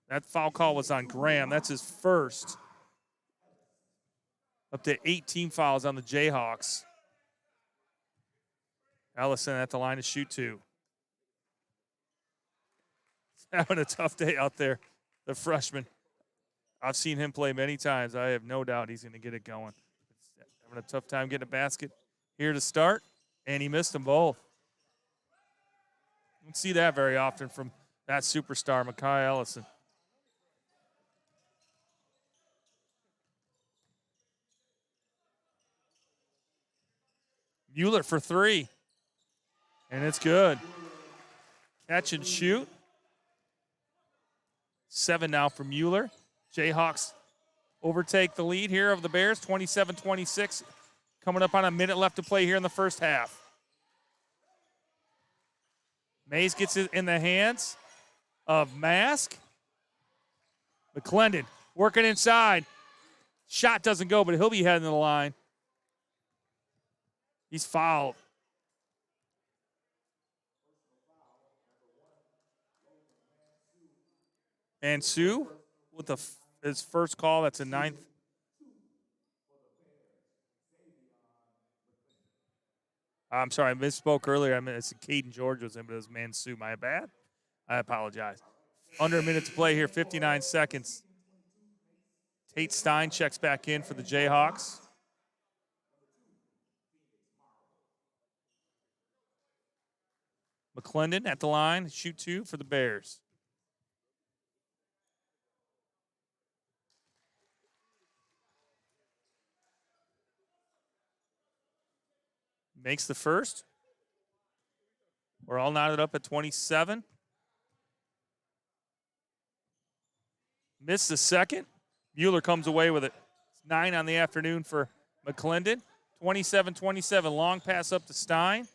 That foul call was on Graham. That's his first. Up to 18 fouls on the Jayhawks. Ellison at the line to shoot 2. He's having a tough day out there, the freshman. I've seen him play many times. I have no doubt he's going to get it going. Having a tough time getting a basket here to start, and he missed them both. Don't see that very often from that superstar, Mekhi Ellison. Mueller for 3, and it's good. Catch and shoot. 7 now for Mueller. Jayhawks overtake the lead here of the Bears, 27-26. Coming up on a minute left to play here in the first half. Mays gets it in the hands of Mask. McClendon working inside. Shot doesn't go, but he'll be heading to the line. He's fouled. And Sue with his first call. That's a 9th. I'm sorry, I misspoke earlier. I mean, it's Caden George was in, but it was Mansu. My bad. I apologize. Under a minute to play here, 59 seconds. Tate Stein checks back in for the Jayhawks. McClendon at the line, shoot 2 for the Bears. Makes the first. We're all knotted up at 27. Missed the second. Mueller comes away with it. It's 9 on the afternoon for McClendon. 27-27, long pass up to Stein.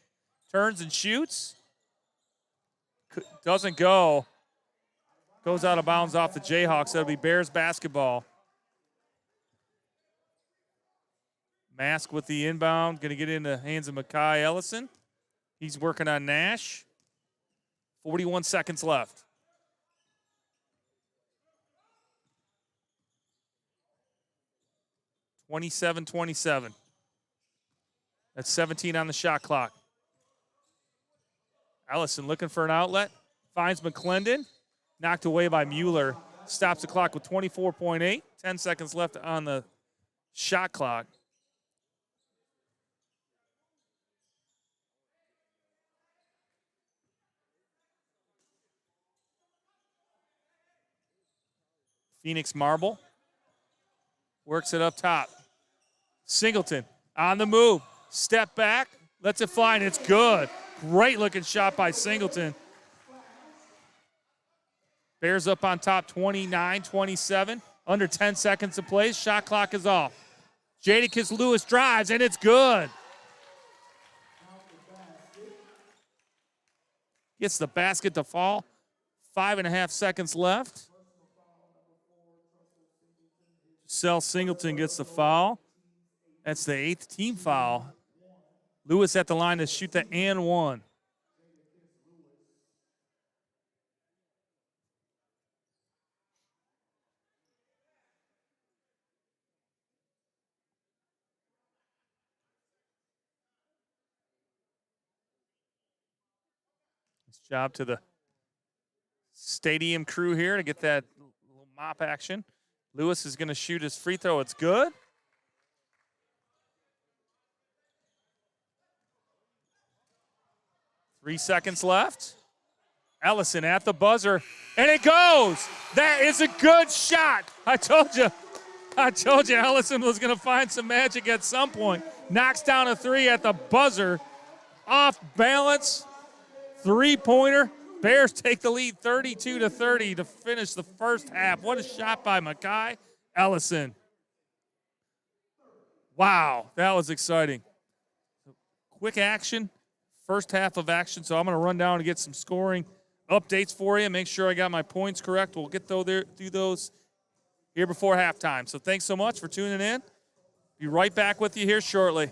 Turns and shoots. Doesn't go. Goes out of bounds off the Jayhawks. That'll be Bears basketball. Mask with the inbound. Going to get in the hands of Mekhi Ellison. He's working on Nash. 41 seconds left. (27-27). That's 17 on the shot clock. Ellison looking for an outlet. Finds McClendon. Knocked away by Mueller. Stops the clock with 24.8. 10 seconds left on the shot clock. Phoenix Marble works it up top. Singleton on the move. Step back. Lets it fly, and it's good. Great looking shot by Singleton. Bears up on top 29-27. Under 10 seconds to play. Shot clock is off. Jadakiss Lewis drives, and it's good. Gets the basket to fall. 5.5 seconds left. Giselle Singleton gets the foul. That's the 8th team foul. Lewis at the line to shoot the and one. Nice job to the stadium crew here to get that little mop action. Lewis is going to shoot his free throw. It's good. Three seconds left. Ellison at the buzzer, and it goes. That is a good shot. I told you Ellison was going to find some magic at some point. Knocks down a 3 at the buzzer. Off balance. 3-pointer. Bears take the lead 32-30 to finish the first half. What a shot by Mekhi Ellison. Wow, that was exciting. Quick action. First half of action, so I'm going to run down and get some scoring updates for you. Make sure I got my points correct. We'll get through those here before halftime. So thanks so much for tuning in. Be right back with you here shortly.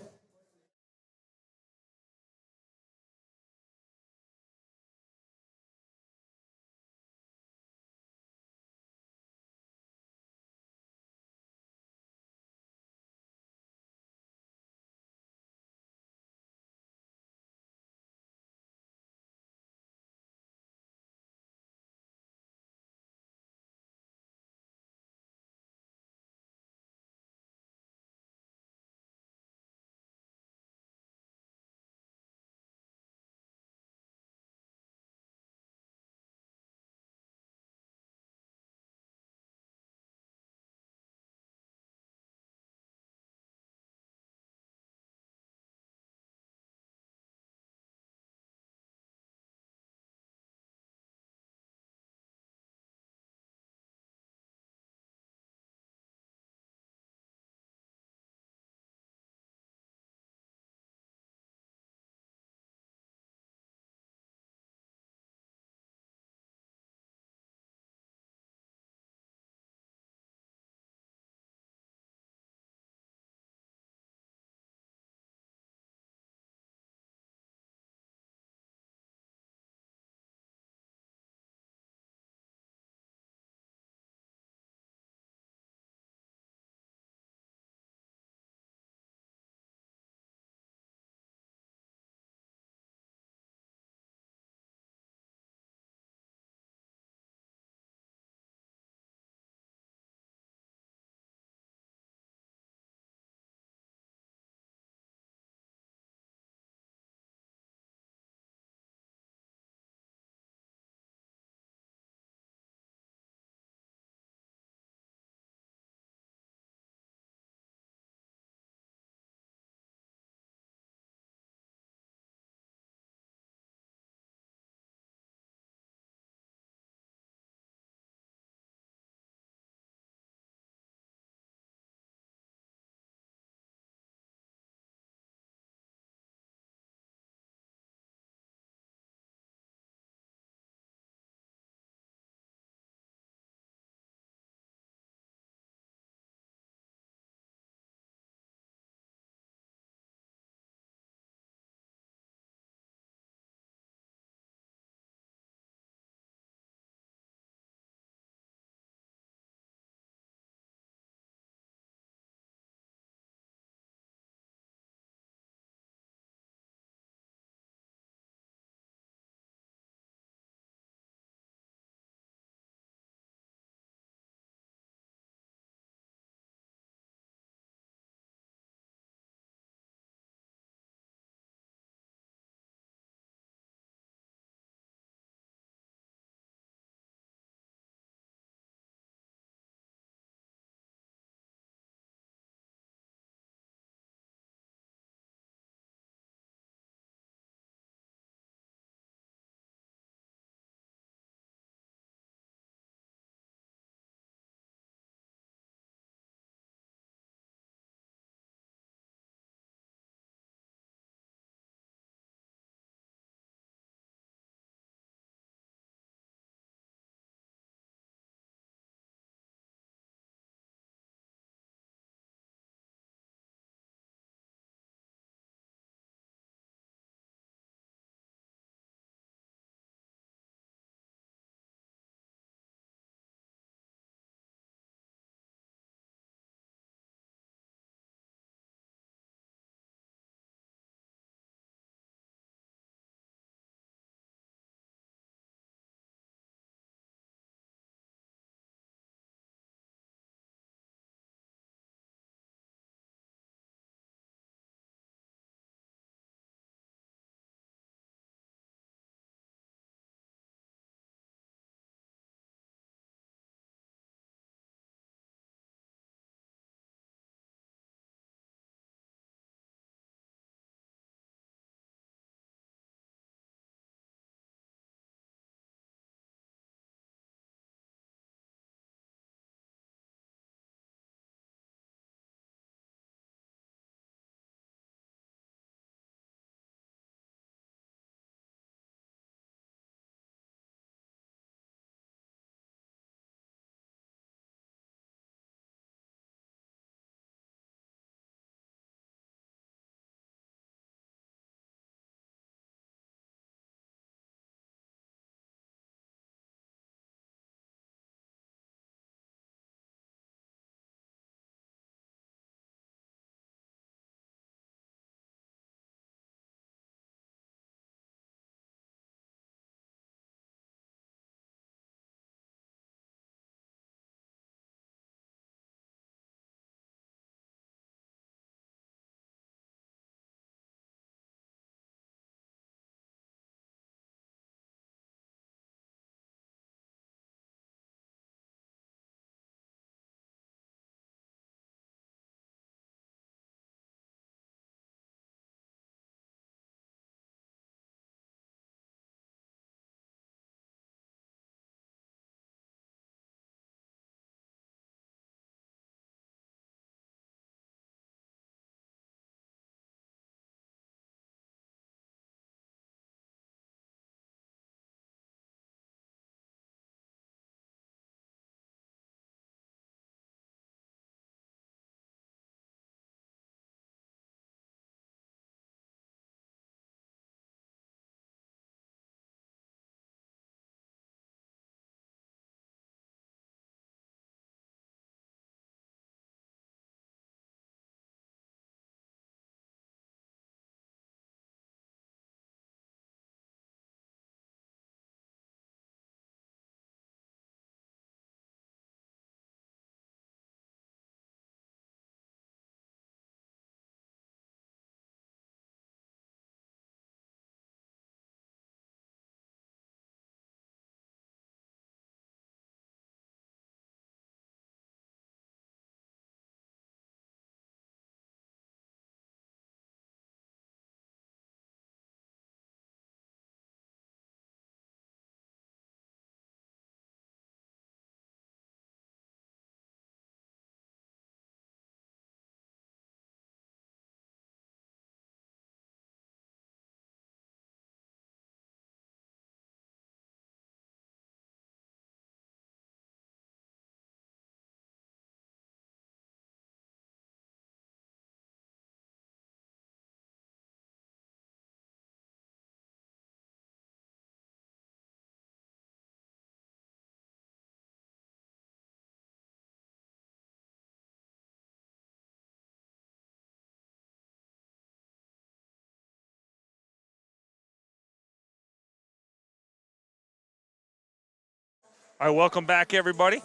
All right, welcome back, everybody.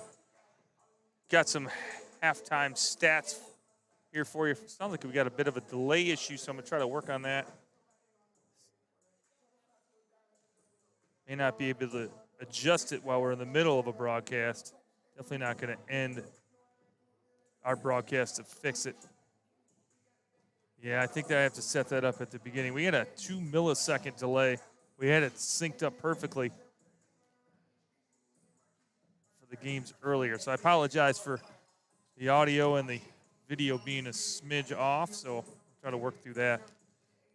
Got some halftime stats here for you. Sounds like we got a bit of a delay issue, so I'm going to try to work on that. May not be able to adjust it while we're in the middle of a broadcast. Definitely not going to end our broadcast to fix it. Yeah, I think that I have to set that up at the beginning. We had a 2 millisecond delay. We had it synced up perfectly for the games earlier. So I apologize for the audio and the video being a smidge off. So I'll try to work through that.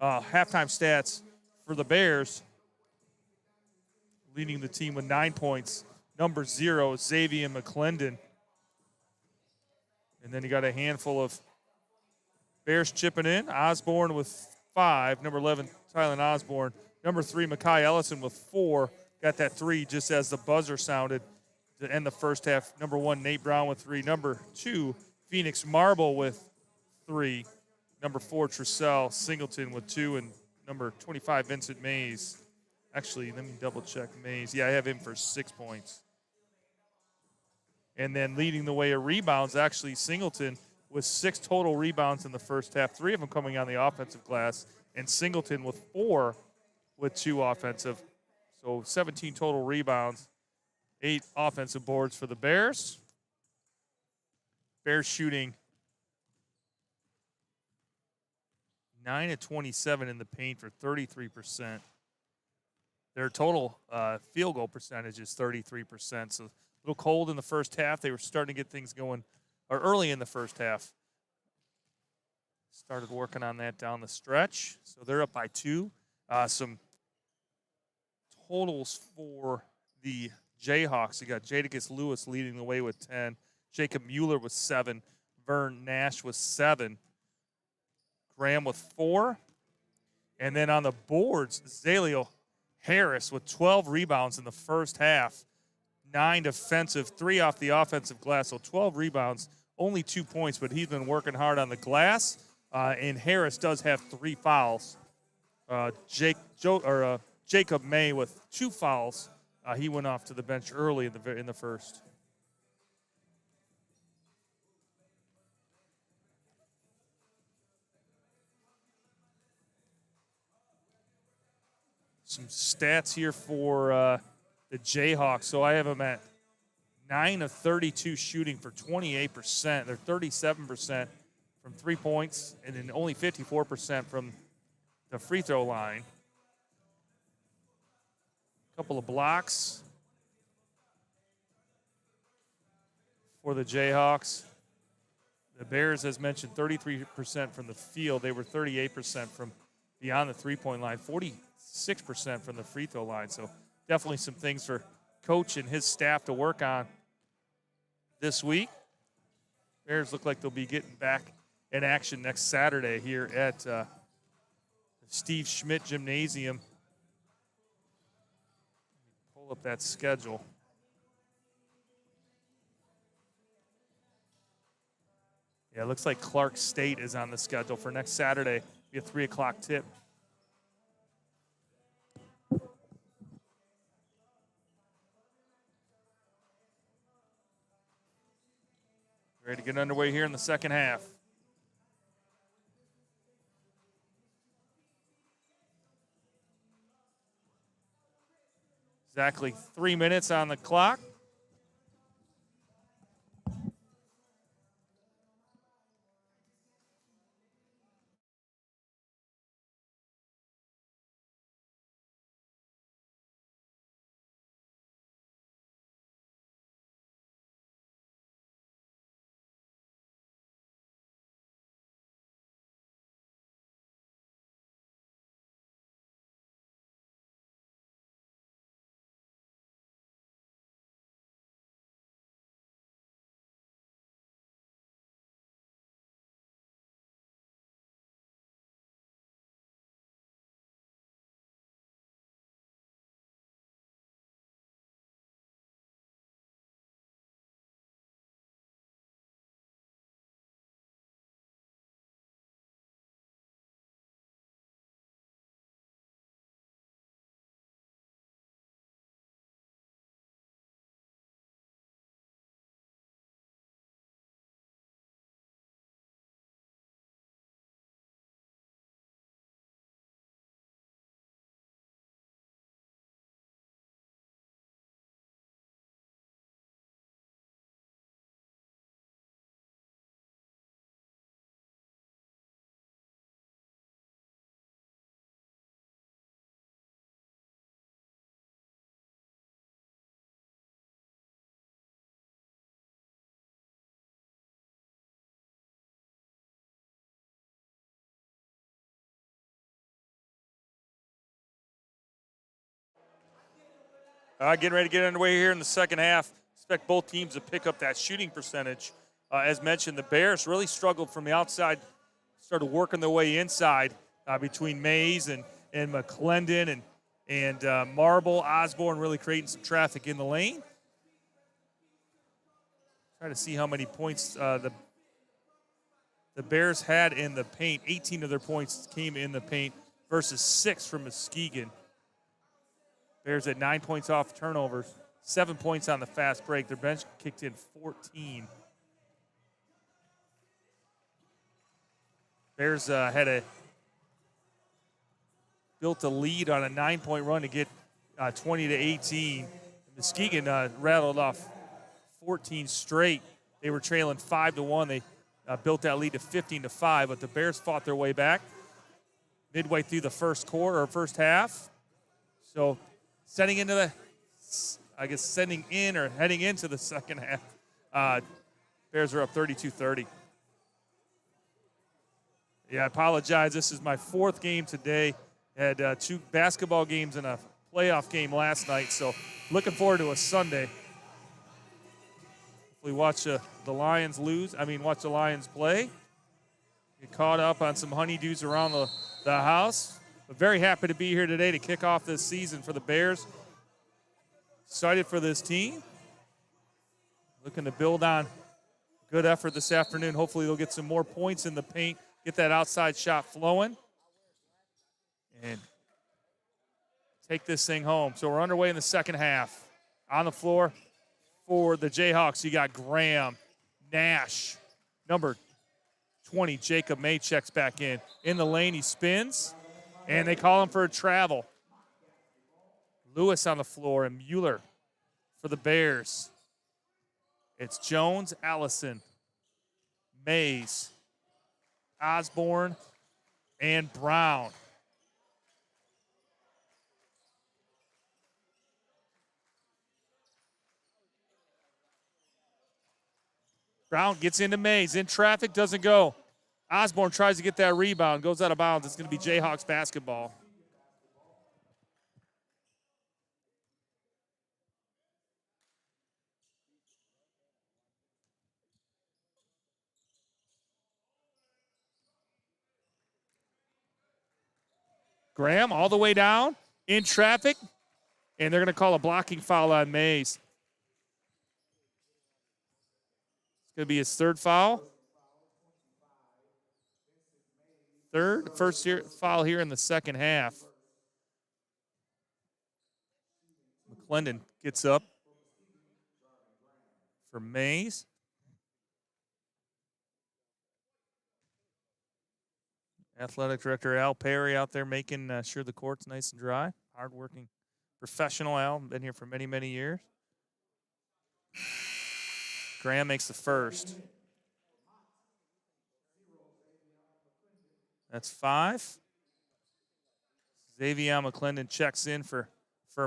Halftime stats for the Bears. Leading the team with 9 points. Number 0, Xavier McClendon. And then you got a handful of Bears chipping in. Osborne with 5. Number 11, Tylen Osborne. Number 3, Mekhi Ellison with 4. Got that 3 just as the buzzer sounded to end the first half. Number 1, Nate Brown with 3. Number 2, Phoenix Marble with 3. Number 4, Trussell Singleton with 2. And number 25, Vincent Mays. Actually, let me double check Mays. Yeah, I have him for 6 points. And then leading the way of rebounds, actually Singleton with 6 total rebounds in the first half, 3 of them coming on the offensive glass, and Singleton with 4 with 2 offensive. So 17 total rebounds, 8 offensive boards for the Bears. Bears shooting 9 of 27 in the paint for 33%. Their total field goal percentage is 33%. So a little cold in the first half. They were starting to get things going early in the first half. Started working on that down the stretch. So they're up by 2. Some totals for the Jayhawks. You got Jadakiss Lewis leading the way with 10. Jacob Mueller with 7. Vern Nash with 7. Graham with 4. And then on the boards, Zaleo Harris with 12 rebounds in the first half. 9 defensive, 3 off the offensive glass. So 12 rebounds, only 2 points, but he's been working hard on the glass. And Harris does have 3 fouls. Jacob May with 2 fouls. He went off to the bench early in the first. Some stats here for the Jayhawks. So I have them at 9 of 32 shooting for 28%. They're 37% from 3 points, and then only 54% from the free throw line. A couple of blocks for the Jayhawks. The Bears, as mentioned, 33% from the field. They were 38% from beyond the three-point line, 46% from the free throw line. So definitely some things for Coach and his staff to work on this week. Bears look like they'll be getting back in action next Saturday here at Steve Schmidt Gymnasium. Pull up that schedule. Yeah, it looks like Clark State is on the schedule for next Saturday. Be a 3 o'clock tip. Ready to get underway here in the second half. Exactly 3 minutes on the clock. Getting ready to get underway here in the second half. Expect both teams to pick up that shooting percentage. As mentioned, the Bears really struggled from the outside, started working their way inside between Mays and McClendon and Marble. Osborne really creating some traffic in the lane. Try to see how many points the Bears had in the paint. 18 of their points came in the paint versus 6 from Muskegon. Bears at 9 points off turnovers, 7 points on the fast break. Their bench kicked in 14. Bears built a lead on a 9-point run to get 20-18. Muskegon rattled off 14 straight. They were trailing 5-1. They built that lead to 15-5, but the Bears fought their way back midway through the first quarter or first half. So heading in or heading into the second half, Bears are up 32-30. Yeah, I apologize. This is my 4th game today. Had 2 basketball games and a playoff game last night, so looking forward to a Sunday. Hopefully watch the Lions watch the Lions play. Get caught up on some honeydews around the house. But very happy to be here today to kick off this season for the Bears. Excited for this team. Looking to build on good effort this afternoon. Hopefully they'll get some more points in the paint, get that outside shot flowing, and take this thing home. So we're underway in the second half. On the floor for the Jayhawks, you got Graham, Nash, number 20, Jacob May checks back in. In the lane, he spins, and they call him for a travel. Lewis on the floor and Mueller for the Bears. It's Jones, Allison, Mays, Osborne, and Brown. Brown gets into Mays. In traffic, doesn't go. Osborne tries to get that rebound, goes out of bounds. It's going to be Jayhawks basketball. Graham all the way down, in traffic, and they're going to call a blocking foul on Mays. It's going to be his 3rd foul. First foul here in the second half. McClendon gets up for Mays. Athletic Director Al Perry out there making sure the court's nice and dry. Hardworking professional Al, been here for many, many years. Graham makes the first. That's 5. Xavier McClendon checks in for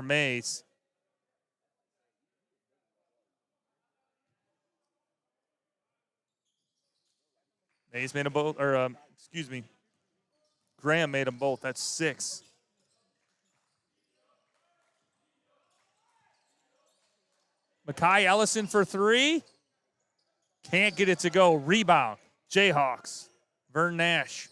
Mays. Mays made them both, Graham made them both. That's 6. Makai Ellison for 3. Can't get it to go. Rebound. Jayhawks. Vern Nash.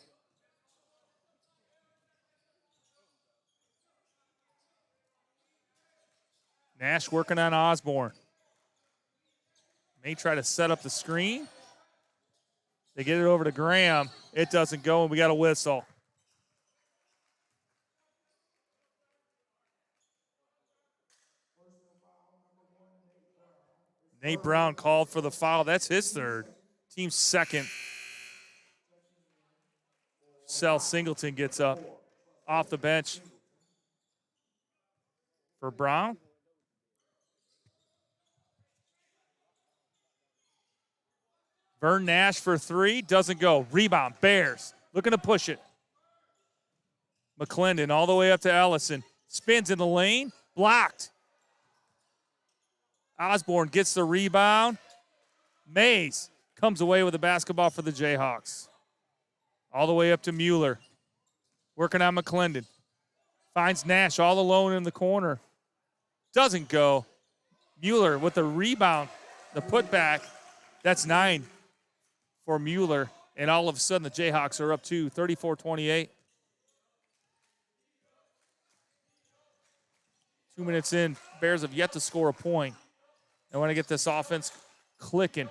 Nash working on Osborne. May try to set up the screen. They get it over to Graham. It doesn't go, and we got a whistle. Nate Brown called for the foul. That's his 3rd. Team's 2nd. Sel Singleton gets up off the bench for Brown. Vern Nash for 3. Doesn't go. Rebound. Bears looking to push it. McClendon all the way up to Ellison. Spins in the lane. Blocked. Osborne gets the rebound. Mays comes away with the basketball for the Jayhawks. All the way up to Mueller. Working on McClendon. Finds Nash all alone in the corner. Doesn't go. Mueller with the rebound, the putback. That's 9 for Mueller. And all of a sudden, the Jayhawks are up 34-28. 2 minutes in, Bears have yet to score a point. I want to get this offense clicking.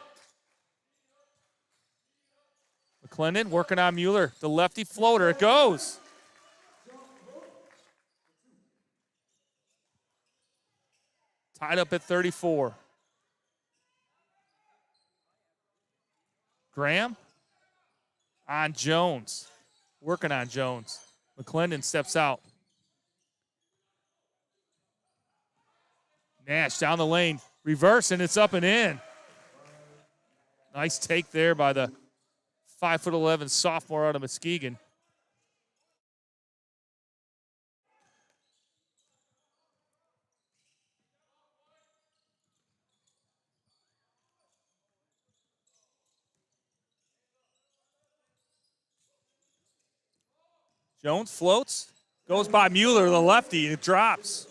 McClendon working on Mueller. The lefty floater. It goes. Tied up at 34. Graham on Jones. Working on Jones. McClendon steps out. Nash down the lane. Reverse, and it's up and in. Nice take there by the 5'11" sophomore out of Muskegon. Jones floats, goes by Mueller, the lefty, and it drops.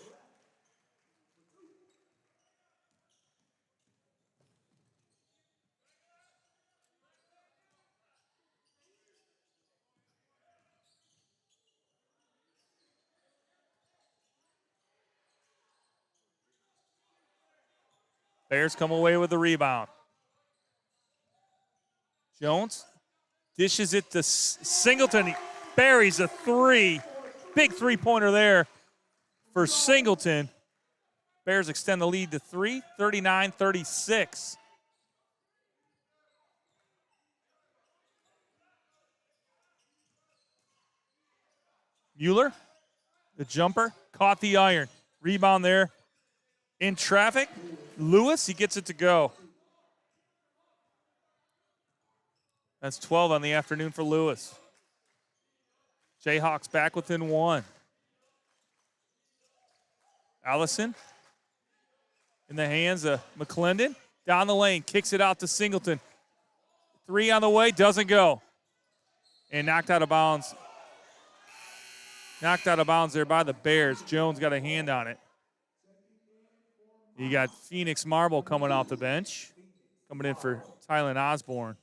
Bears come away with the rebound. Jones dishes it to Singleton. He buries a three. Big three-pointer there for Singleton. Bears extend the lead to 3, 39-36. Mueller, the jumper, caught the iron. Rebound there. In traffic, Lewis, he gets it to go. That's 12 on the afternoon for Lewis. Jayhawks back within 1. Allison in the hands of McClendon. Down the lane, kicks it out to Singleton. 3 on the way, doesn't go. And knocked out of bounds. Knocked out of bounds there by the Bears. Jones got a hand on it. You got Phoenix Marble coming off the bench. Coming in for Tylen Osborne.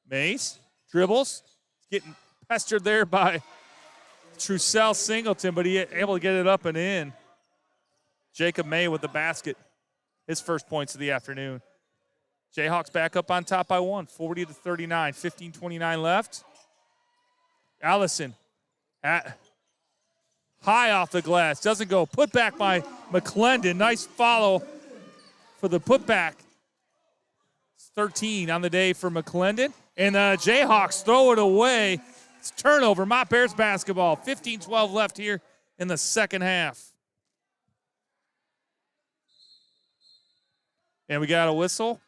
Mace dribbles. Getting pestered there by Trussell Singleton, but he able to get it up and in. Jacob May with the basket. His first points of the afternoon. Jayhawks back up on top by 1, 40-39, 15:29 left. Allison high off the glass, doesn't go. Put back by McClendon. Nice follow for the putback. It's 13 on the day for McClendon. And the Jayhawks throw it away. It's turnover, Mott Bears basketball. 15-12 left here in the second half. And we got a whistle.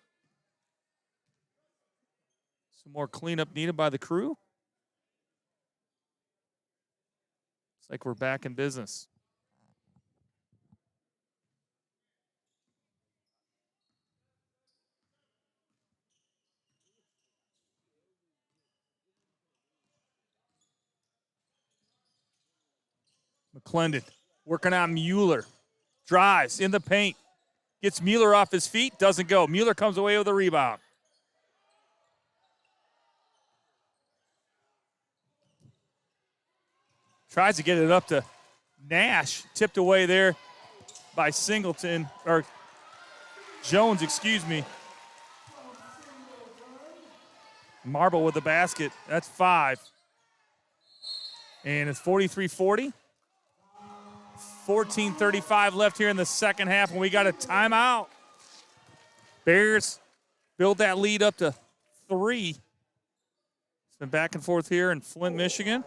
Some more cleanup needed by the crew. Looks like we're back in business. McClendon working on Mueller. Drives in the paint. Gets Mueller off his feet. Doesn't go. Mueller comes away with a rebound. Tries to get it up to Nash. Tipped away there by Singleton. Or Jones, excuse me. Marble with the basket. That's 5. And it's 43-40. 14:35 left here in the second half, and we got a timeout. Bears build that lead up to 3. It's been back and forth here in Flint, Michigan.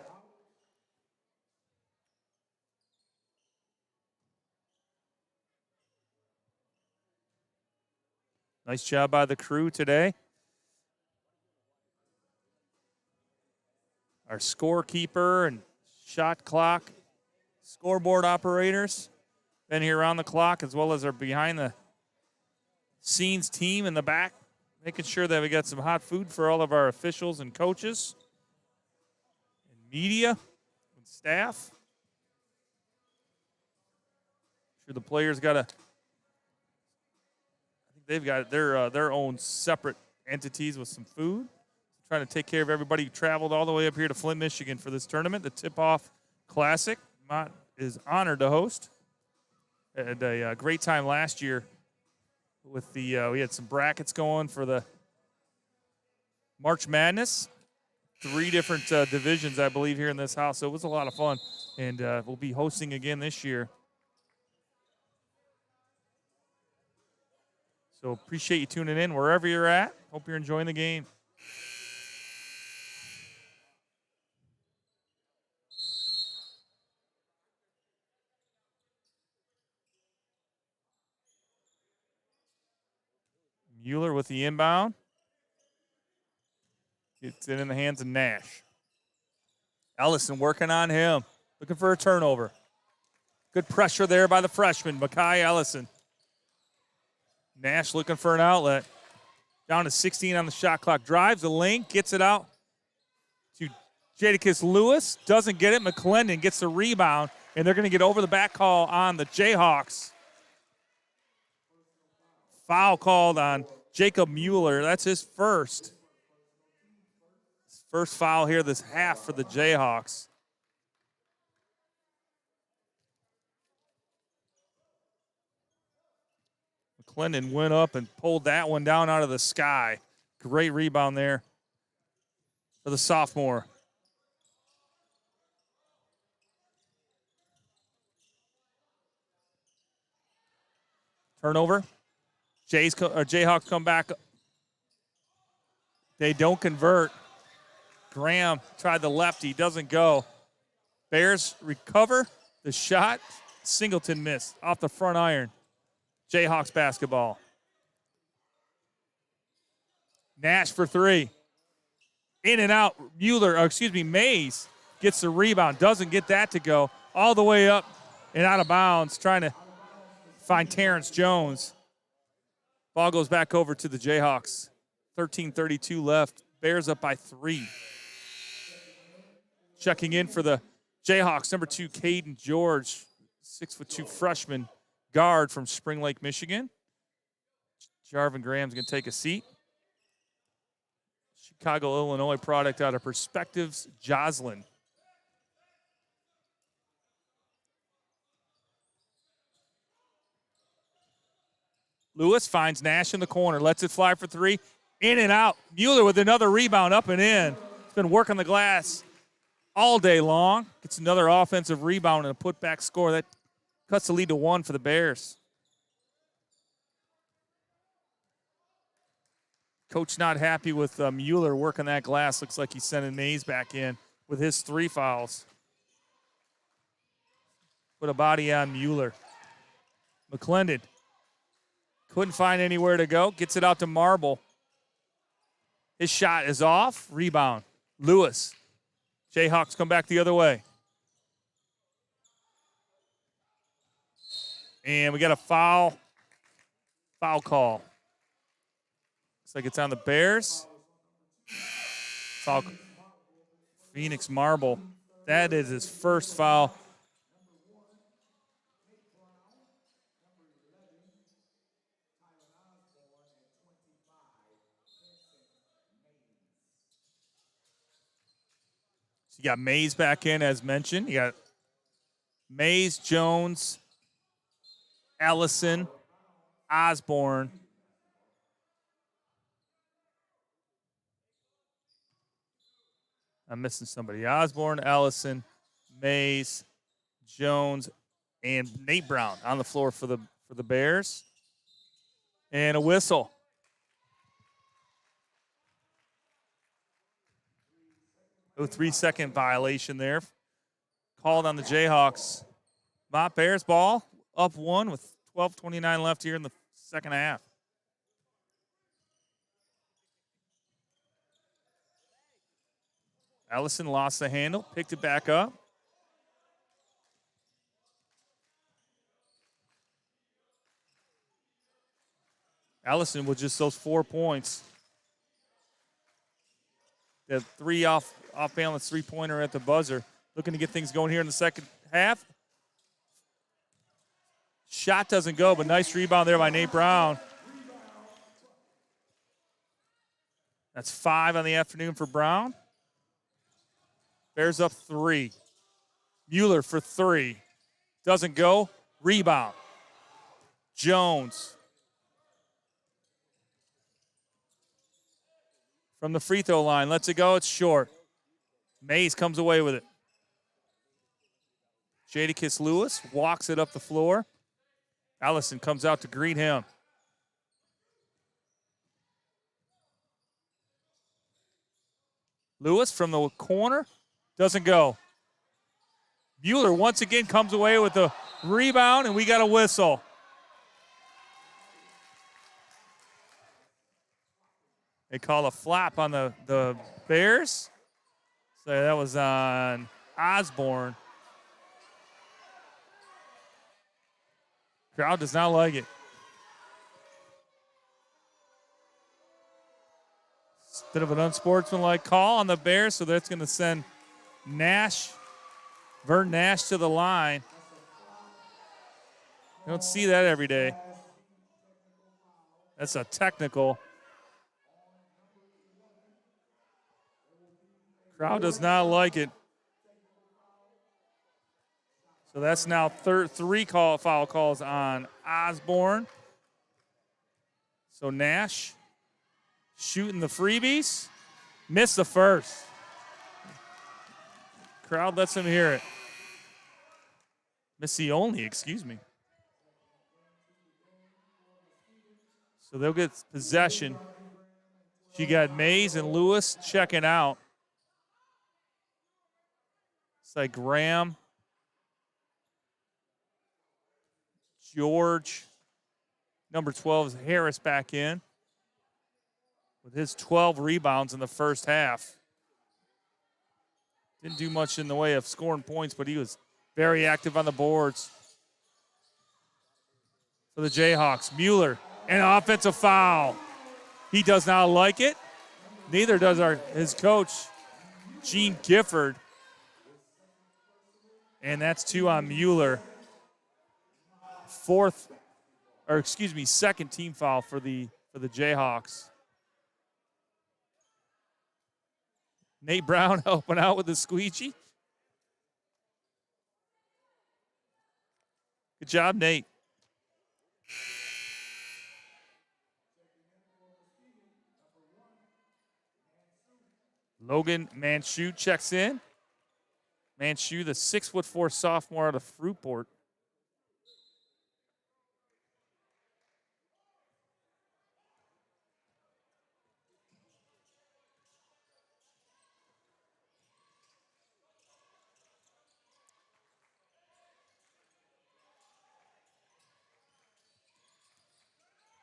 Nice job by the crew today. Our scorekeeper and shot clock, scoreboard operators been here around the clock, as well as our behind the scenes team in the back, making sure that we got some hot food for all of our officials and coaches and media and staff. Sure, the players got I think they've got their own separate entities with some food. Trying to take care of everybody who traveled all the way up here to Flint, Michigan for this tournament, the Tip-Off Classic. Mott is honored to host. Had a great time last year with we had some brackets going for the March Madness. 3 different divisions, I believe, here in this house. So it was a lot of fun, and we'll be hosting again this year. So appreciate you tuning in wherever you're at. Hope you're enjoying the game. Mueller with the inbound. Gets it in the hands of Nash. Ellison working on him. Looking for a turnover. Good pressure there by the freshman, Makai Ellison. Nash looking for an outlet. Down to 16 on the shot clock. Drives the lane, gets it out to Jadakiss Lewis. Doesn't get it. McClendon gets the rebound, and they're going to get over the back call on the Jayhawks. Foul called on Jacob Mueller. That's his first. His first foul here this half for the Jayhawks. McClendon went up and pulled that one down out of the sky. Great rebound there for the sophomore. Turnover. Jayhawks come back. They don't convert. Graham tried the lefty, doesn't go. Bears recover the shot. Singleton missed off the front iron. Jayhawks basketball. Nash for 3. In and out. Mays gets the rebound. Doesn't get that to go. All the way up and out of bounds. Trying to find Terrence Jones. Ball goes back over to the Jayhawks. 13:32 left. Bears up by 3. Checking in for the Jayhawks, number 2, Caden George, 6'2" freshman guard from Spring Lake, Michigan. Jarvin Graham's going to take a seat. Chicago, Illinois product out of Perspectives, Joslin. Lewis finds Nash in the corner, lets it fly for 3. In and out. Mueller with another rebound up and in. He's been working the glass all day long. Gets another offensive rebound and a putback score. That cuts the lead to 1 for the Bears. Coach not happy with Mueller working that glass. Looks like he's sending Mays back in with his 3 fouls. Put a body on Mueller. McClendon couldn't find anywhere to go. Gets it out to Marble. His shot is off. Rebound. Lewis. Jayhawks come back the other way. And we got a foul call. Looks like it's on the Bears. Foul. Phoenix Marble. That is his first foul. So you got Mays back in, as mentioned. You got Mays, Jones, Ellison, Osborne. I'm missing somebody. Osborne, Ellison, Mays, Jones, and Nate Brown on the floor for the Bears. And a whistle. A 3-second violation there. Called on the Jayhawks. Mott Bears ball up 1 with 12:29 left here in the second half. Ellison lost the handle, picked it back up. Allison with just those 4 points. The 3 off-balance three-pointer at the buzzer. Looking to get things going here in the second half. Shot doesn't go, but nice rebound there by Nate Brown. That's 5 on the afternoon for Brown. Bears up 3. Mueller for 3. Doesn't go. Rebound. Jones. From the free throw line. Lets it go. It's short. Mays comes away with it. Jadakiss Lewis walks it up the floor. Allison comes out to greet him. Lewis from the corner. Doesn't go. Mueller once again comes away with the rebound, and we got a whistle. They call a flap on the Bears. So that was on Osborne. Crowd does not like it. It's a bit of an unsportsmanlike call on the Bears, so that's going to send Vern Nash to the line. You don't see that every day. That's a technical. Crowd does not like it. So that's now 3 foul calls on Osborne. So Nash shooting the freebies. Missed the first. Crowd lets him hear it. Miss the only, excuse me. So they'll get possession. You got Mays and Lewis checking out. It's like Graham, George, number 12 is Harris back in with his 12 rebounds in the first half. Didn't do much in the way of scoring points, but he was very active on the boards. For the Jayhawks, Mueller, an offensive foul. He does not like it. Neither does his coach, Gene Gifford. And that's 2 on Mueller. Second team foul for the Jayhawks. Nate Brown helping out with the squeegee. Good job, Nate. Logan Manchu checks in. Manchu, the 6'4" sophomore out of Fruitport.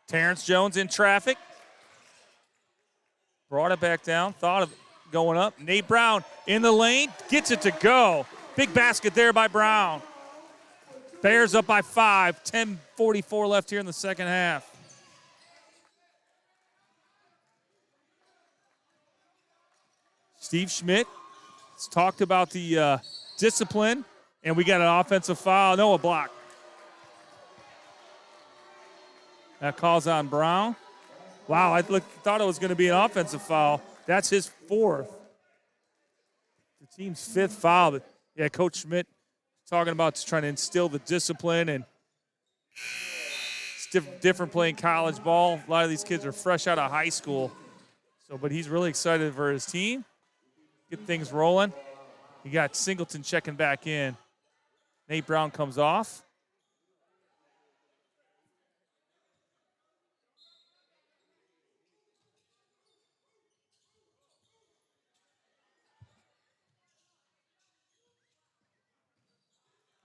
Terrence Jones in traffic. Brought it back down. Thought of going up. Nate Brown in the lane. Gets it to go. Big basket there by Brown. Bears up by 5. 10:44 left here in the second half. Steve Schmidt has talked about the discipline, and we got an offensive foul. No, a block. That calls on Brown. Wow, I thought it was going to be an offensive foul. That's his 4th. The team's 5th foul. But yeah, Coach Schmidt talking about just trying to instill the discipline, and it's different playing college ball. A lot of these kids are fresh out of high school. But he's really excited for his team. Get things rolling. You got Singleton checking back in. Nate Brown comes off.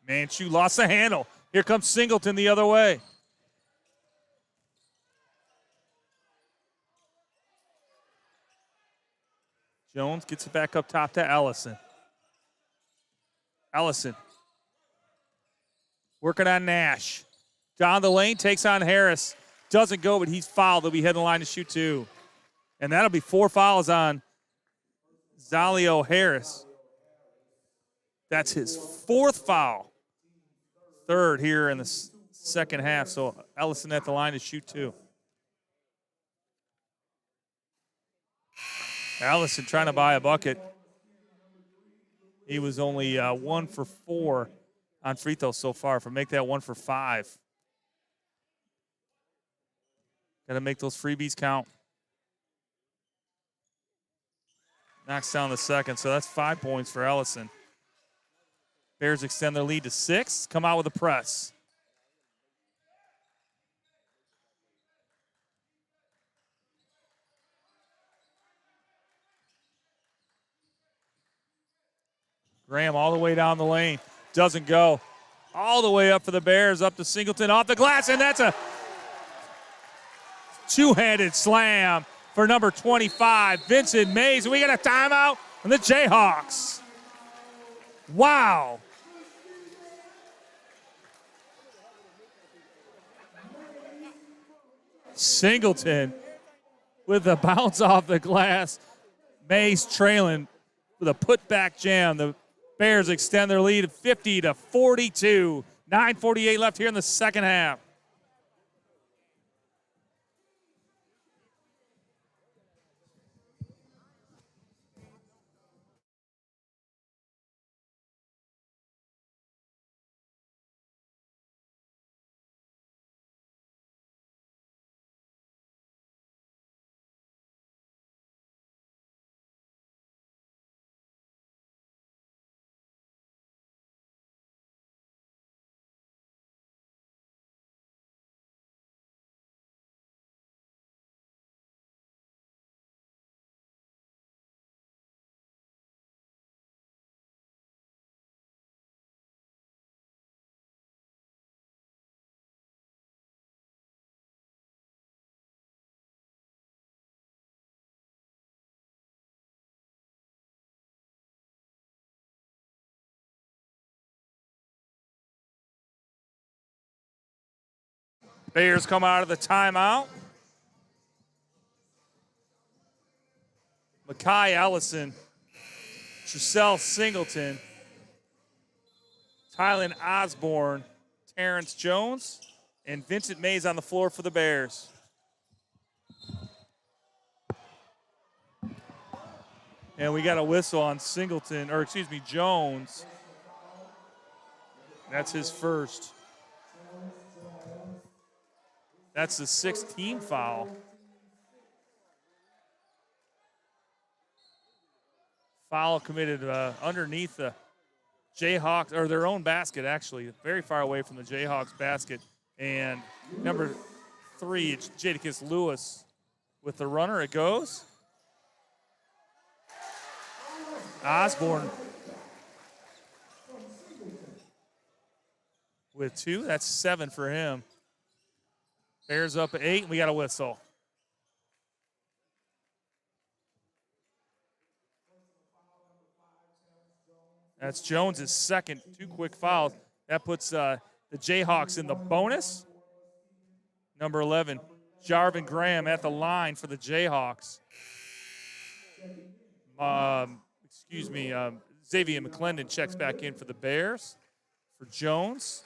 Manchu lost the handle. Here comes Singleton the other way. Jones gets it back up top to Ellison. Ellison working on Nash. Down the lane, takes on Harris. doesn't go, but he's fouled. He'll be heading the line to shoot 2. And that'll be 4 fouls on Zalio Harris. That's his 4th foul. 3rd here in the second half. So Ellison at the line to shoot 2. Ellison trying to buy a bucket. He was only 1 for 4 on free throws so far. If I make that 1 for 5. Got to make those freebies count. Knocks down the second, so that's 5 points for Ellison. Bears extend their lead to 6. Come out with a press. Graham all the way down the lane. Doesn't go. All the way up for the Bears, up to Singleton, off the glass, and that's a two-handed slam for number 25, Vincent Mays. We got a timeout on the Jayhawks. Wow. Singleton with the bounce off the glass. Mays trailing with a putback jam. The Bears extend their lead 50-42. 9:48 left here in the second half. Bears come out of the timeout. Makai Ellison, Trusell Singleton, Tylen Osborne, Terrence Jones, and Vincent Mays on the floor for the Bears. And we got a whistle on Singleton, or excuse me, Jones. That's his first. That's the 6th team foul. Foul committed underneath the Jayhawks, or their own basket, actually. Very far away from the Jayhawks basket. And number 3, it's Jadakiss Lewis with the runner. It goes. Osborne with 2. That's 7 for him. Bears up at 8, and we got a whistle. That's Jones' second. 2 quick fouls. That puts the Jayhawks in the bonus. Number 11, Jarvin Graham at the line for the Jayhawks. Xavier McClendon checks back in for the Bears. For Jones.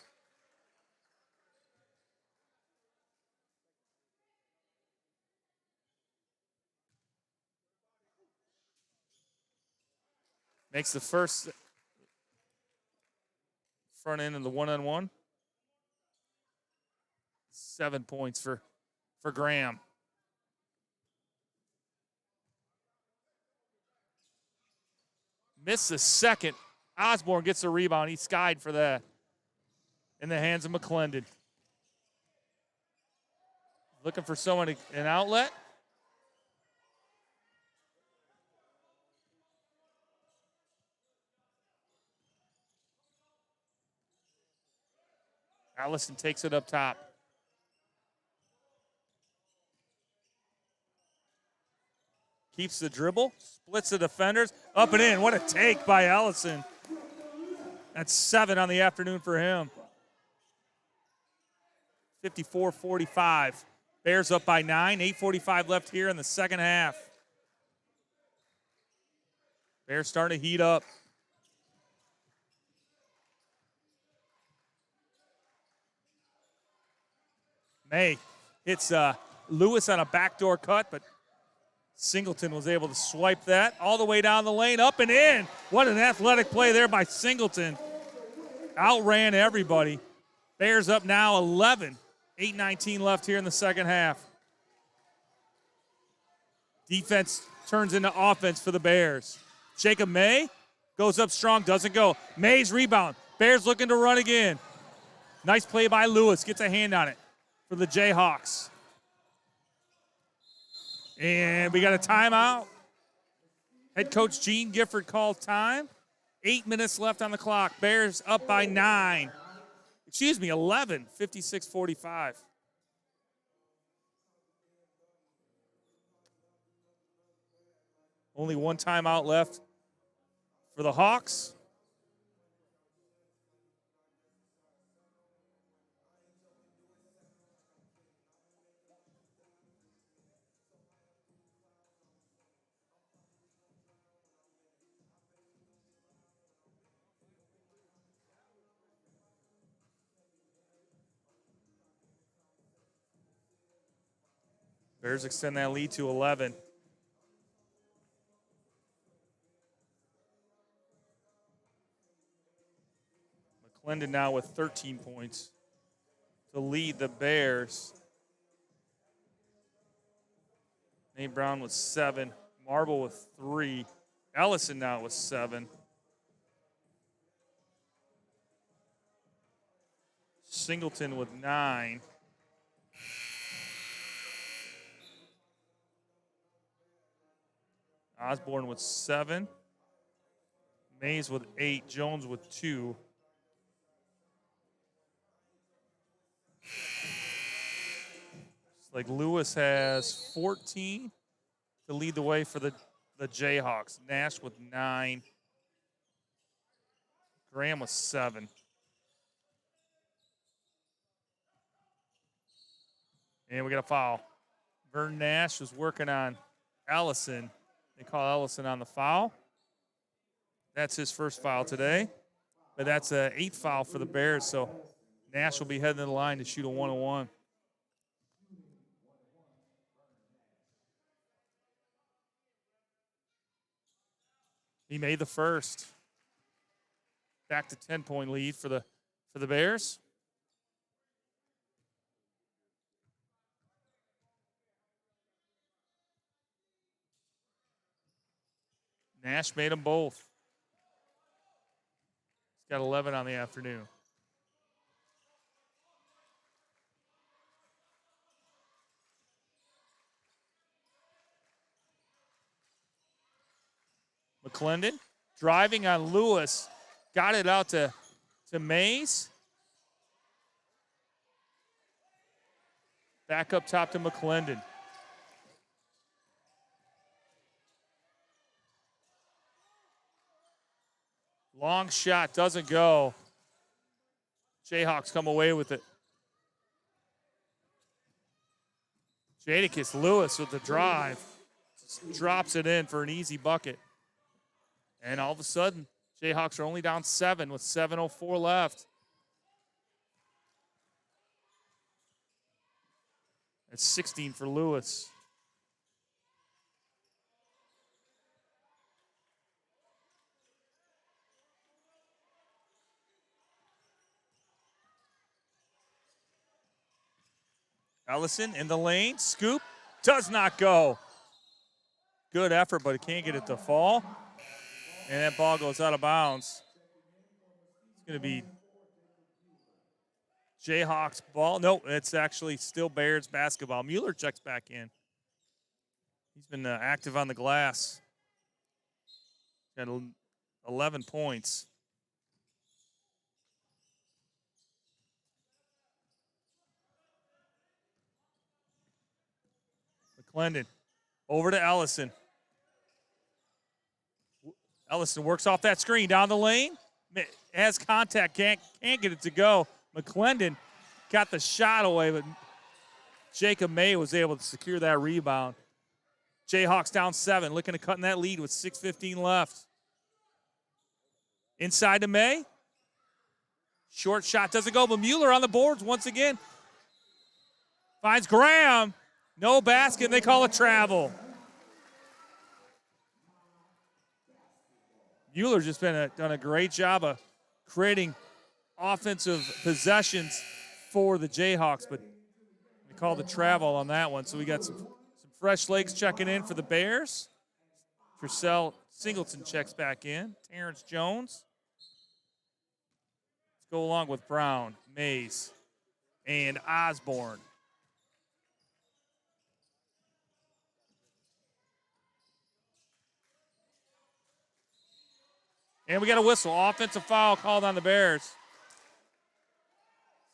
Makes the first front end in the one-on-one. 7 points for Graham. Missed the second. Osborne gets the rebound. He skied for that. In the hands of McClendon. Looking for someone, an outlet. Allison takes it up top. Keeps the dribble, splits the defenders, up and in. What a take by Allison. That's 7 on the afternoon for him. 54-45. Bears up by 9, 8:45 left here in the second half. Bears starting to heat up. May hits Lewis on a backdoor cut, but Singleton was able to swipe that all the way down the lane, up and in. What an athletic play there by Singleton. Outran everybody. Bears up now 11. 8:19 left here in the second half. Defense turns into offense for the Bears. Jacob May goes up strong, doesn't go. May's rebound. Bears looking to run again. Nice play by Lewis. Gets a hand on it for the Jayhawks. And we got a timeout. Head coach Gene Gifford called time. 8 minutes left on the clock. Bears up by 9. 11, 56-45. Only one timeout left for the Hawks. Bears extend that lead to 11. McClendon now with 13 points to lead the Bears. Nate Brown with 7. Marble with 3. Ellison now with 7. Singleton with 9. Osborne with 7. Mays with 8. Jones with 2. It's like Lewis has 14 to lead the way for the Jayhawks. Nash with 9. Graham with 7. And we got a foul. Vern Nash was working on Allison. They call Ellison on the foul. That's his first foul today. But that's an 8th foul for the Bears, so Nash will be heading to the line to shoot a 1-on-1. He made the first. Back to 10-point lead for the Bears. Nash made them both. He's got 11 on the afternoon. McClendon driving on Lewis. Got it out to Mays. Back up top to McClendon. Long shot doesn't go. Jayhawks come away with it. Jadakiss Lewis with the drive. Just drops it in for an easy bucket. And all of a sudden, Jayhawks are only down 7 with 7:04 left. It's 16 for Lewis. Ellison in the lane, scoop, does not go. Good effort, but it can't get it to fall. And that ball goes out of bounds. It's going to be Jayhawks ball. No, it's actually still Bears basketball. Mueller checks back in. He's been active on the glass. Got 11 points. McClendon over to Ellison. Ellison works off that screen down the lane. Has contact, can't get it to go. McClendon got the shot away, but Jacob May was able to secure that rebound. Jayhawks down 7, looking to cut in that lead with 6:15 left. Inside to May. Short shot doesn't go, but Mueller on the boards once again. Finds Graham. No basket, and they call it travel. Mueller's just done a great job of creating offensive possessions for the Jayhawks, but they called the travel on that one. So we got some fresh legs checking in for the Bears. Purcell Singleton checks back in. Terrence Jones. Let's go along with Brown, Mays, and Osborne. And we got a whistle. Offensive foul called on the Bears. It's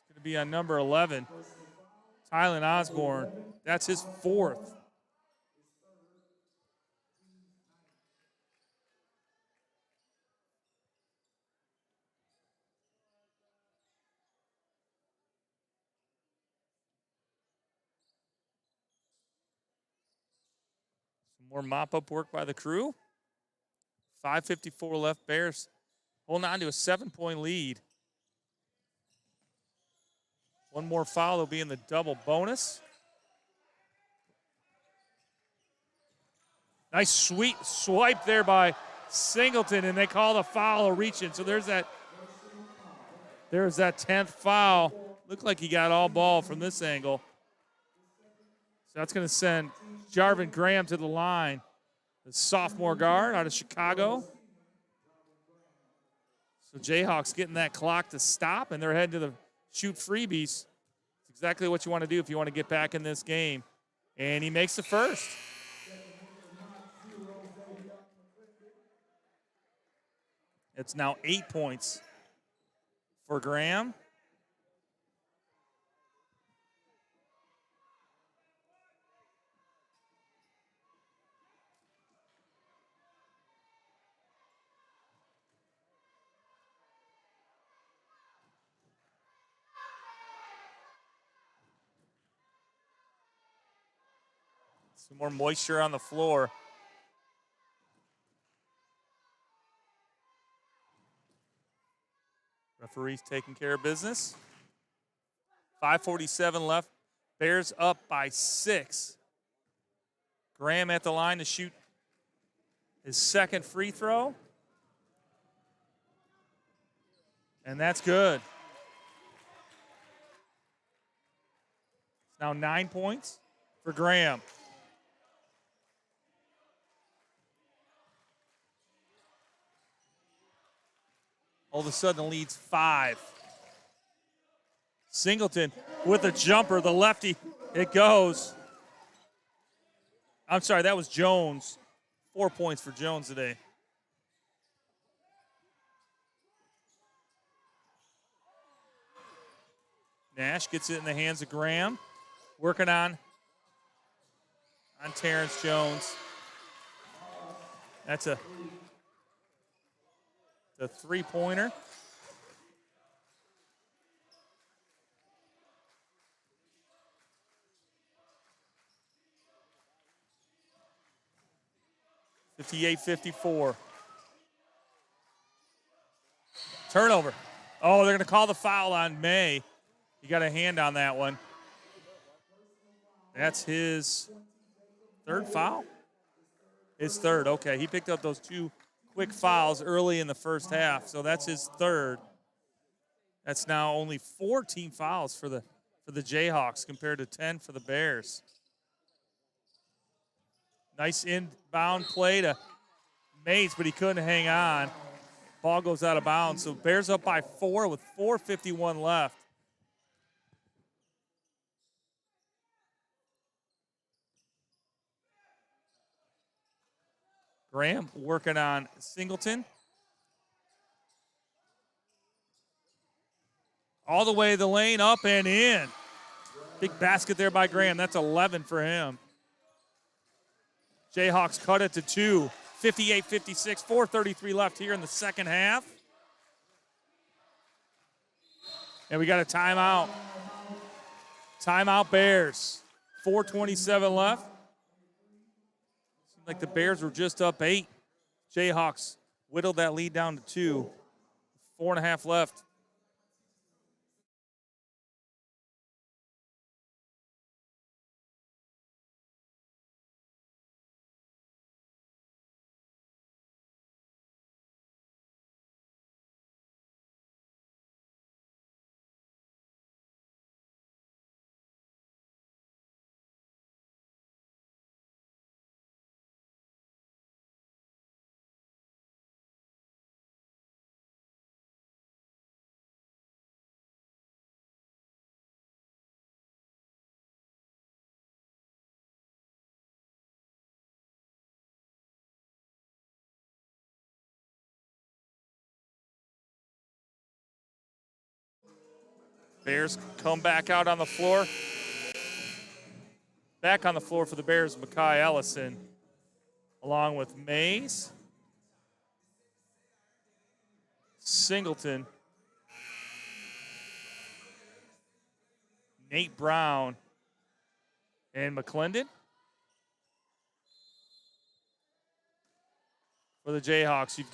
going to be on number 11, Tylen Osborne. That's his 4th. Some more mop-up work by the crew. 5:54 left. Bears holding on to a 7-point lead. One more foul will be in the double bonus. Nice sweet swipe there by Singleton, and they call the foul a reach-in. So there's that 10th foul. Looked like he got all ball from this angle. So that's going to send Jarvin Graham to the line. The sophomore guard out of Chicago. So Jayhawks getting that clock to stop, and they're heading to the shoot freebies. It's exactly what you want to do if you want to get back in this game. And he makes the first. It's now 8 points for Graham. Some more moisture on the floor. Referee's taking care of business. 5:47 left. Bears up by 6. Graham at the line to shoot his second free throw. And that's good. It's now 9 points for Graham. All of a sudden leads 5. Singleton with a jumper, the lefty, it goes. I'm sorry, that was Jones. 4 points for Jones today. Nash gets it in the hands of Graham. Working on Terrence Jones. That's a three-pointer. (58-54). Turnover. Oh, they're going to call the foul on May. He got a hand on that one. That's his 3rd foul? His 3rd, okay. He picked up those 2 quick fouls early in the first half, so that's his 3rd. That's now only 4 team fouls for the Jayhawks compared to 10 for the Bears. Nice inbound play to Mays, but he couldn't hang on. Ball goes out of bounds, so Bears up by 4 with 4:51 left. Graham working on Singleton. All the way to the lane, up and in. Big basket there by Graham. That's 11 for him. Jayhawks cut it to 2. 58-56, 4:33 left here in the second half. And we got a timeout. Timeout Bears. 4:27 left. Seemed like the Bears were just up 8. Jayhawks whittled that lead down to 2. 4.5 left. Bears come back out on the floor. Back on the floor for the Bears, Mekhi Ellison, along with Mays, Singleton, Nate Brown, and McClendon. For the Jayhawks, you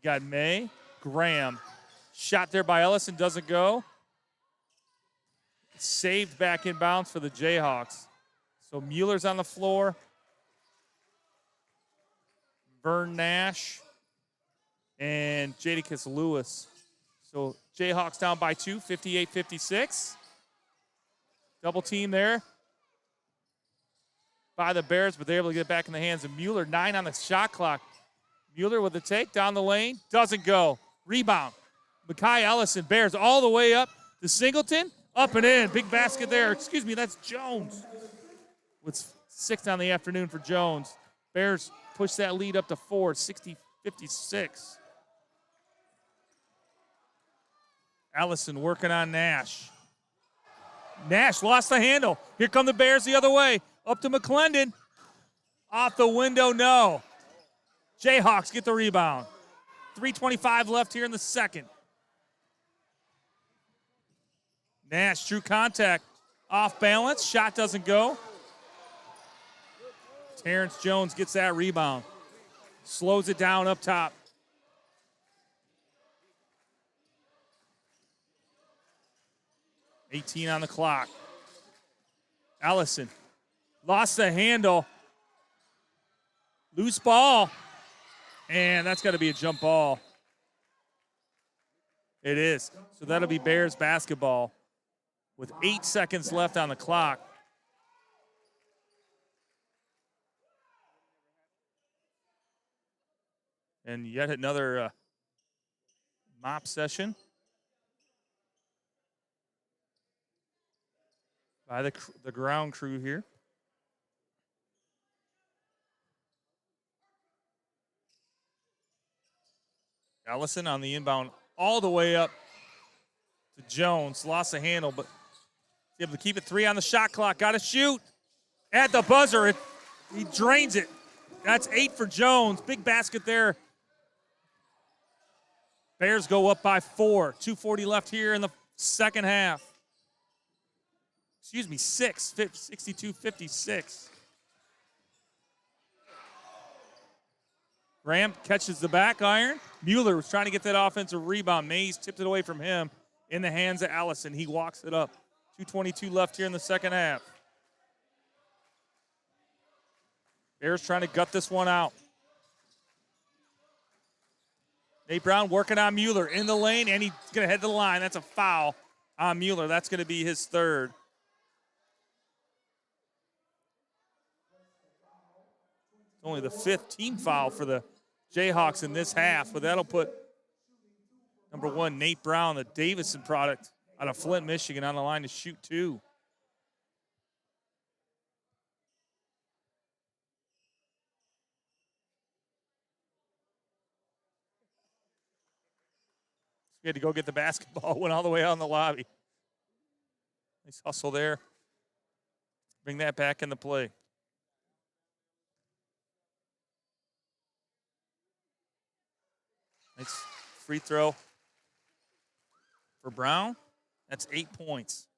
got May, Graham. Shot there by Ellison, doesn't go. Saved back in bounds for the Jayhawks. So Mueller's on the floor. Vern Nash and Jadakiss Lewis. So Jayhawks down by 2, 58-56. Double team there by the Bears, but they're able to get back in the hands of Mueller. 9 on the shot clock. Mueller with the take down the lane. Doesn't go. Rebound. Mekhi Ellison, Bears all the way up to Singleton. Up and in. Big basket there. Excuse me, that's Jones. With 6 on the afternoon for Jones. Bears push that lead up to 4, 60-56. Ellison working on Nash. Nash lost the handle. Here come the Bears the other way. Up to McClendon. Off the window, no. Jayhawks get the rebound. 3:25 left here in the second. Nash, true contact. Off balance. Shot doesn't go. Terrence Jones gets that rebound. Slows it down up top. $18 on the clock. Ellison lost the handle. Loose ball. And that's got to be a jump ball. It is. So that'll be Bears basketball with 8 seconds left on the clock. And yet another mop session by the ground crew here. Ellison on the inbound all the way up to Jones. Lost the handle, but able to keep it 3 on the shot clock. Got to shoot at the buzzer. He drains it. That's 8 for Jones. Big basket there. Bears go up by 4. 2:40 left here in the second half. Excuse me, 6. 62-56. Graham catches the back iron. Mueller was trying to get that offensive rebound. Mays tipped it away from him in the hands of Allison. He walks it up. 2:22 left here in the second half. Bears trying to gut this one out. Nate Brown working on Mueller in the lane, and he's going to head to the line. That's a foul on Mueller. That's going to be his third. It's only the 5th team foul for the Jayhawks in this half, but that'll put number 1, Nate Brown, the Davison product out of Flint, Michigan, on the line to shoot 2. We had to go get the basketball. Went all the way out in the lobby. Nice hustle there. Bring that back into play. Nice free throw for Brown. That's 8 points.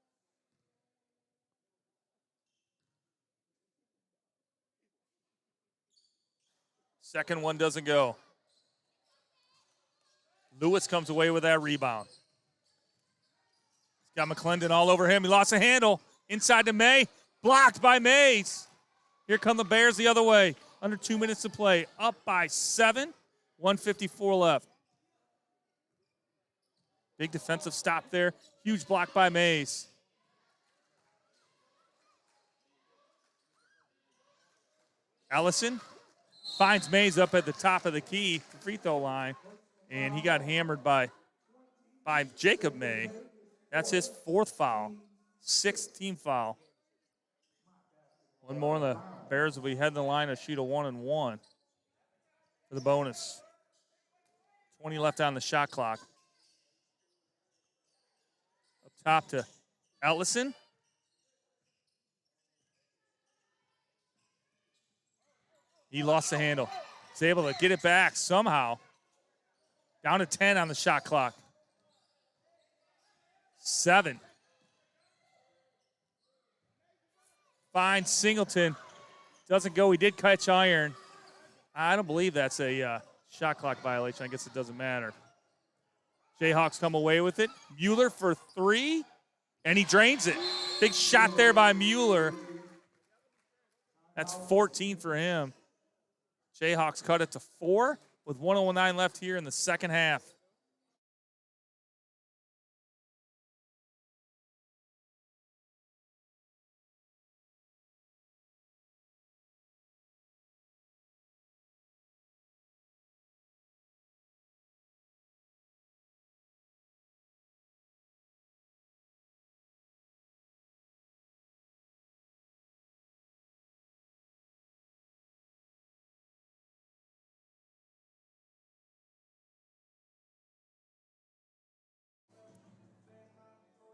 Second one doesn't go. Lewis comes away with that rebound. He's got McClendon all over him. He lost the handle. Inside to May. Blocked by Mays. Here come the Bears the other way. Under 2 minutes to play. Up by 7. 1:54 left. Big defensive stop there. Huge block by Mays. Ellison finds Mays up at the top of the key, free throw line, and he got hammered by Jacob May. That's his 4th foul, 6th team foul. One more, and the Bears will be heading the line to shoot a 1-and-1 for the bonus. 20 left on the shot clock. Up top to Ellison. He lost the handle. He's able to get it back somehow. Down to 10 on the shot clock. 7. Finds Singleton. Doesn't go. He did catch iron. I don't believe that's a shot clock violation. I guess it doesn't matter. Jayhawks come away with it. Mueller for 3, and he drains it. Big shot there by Mueller. That's 14 for him. Jayhawks cut it to 4 with 1:09 left here in the second half.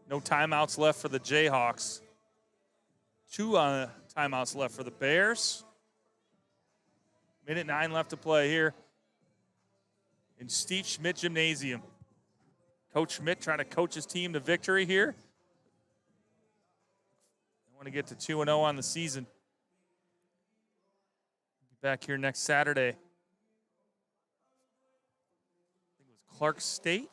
No timeouts left for the Jayhawks. 2 timeouts left for the Bears. 1:09 left to play here in Steve Schmidt Gymnasium. Coach Schmidt trying to coach his team to victory here. They want to get to 2-0 on the season. Back here next Saturday. I think it was Clark State.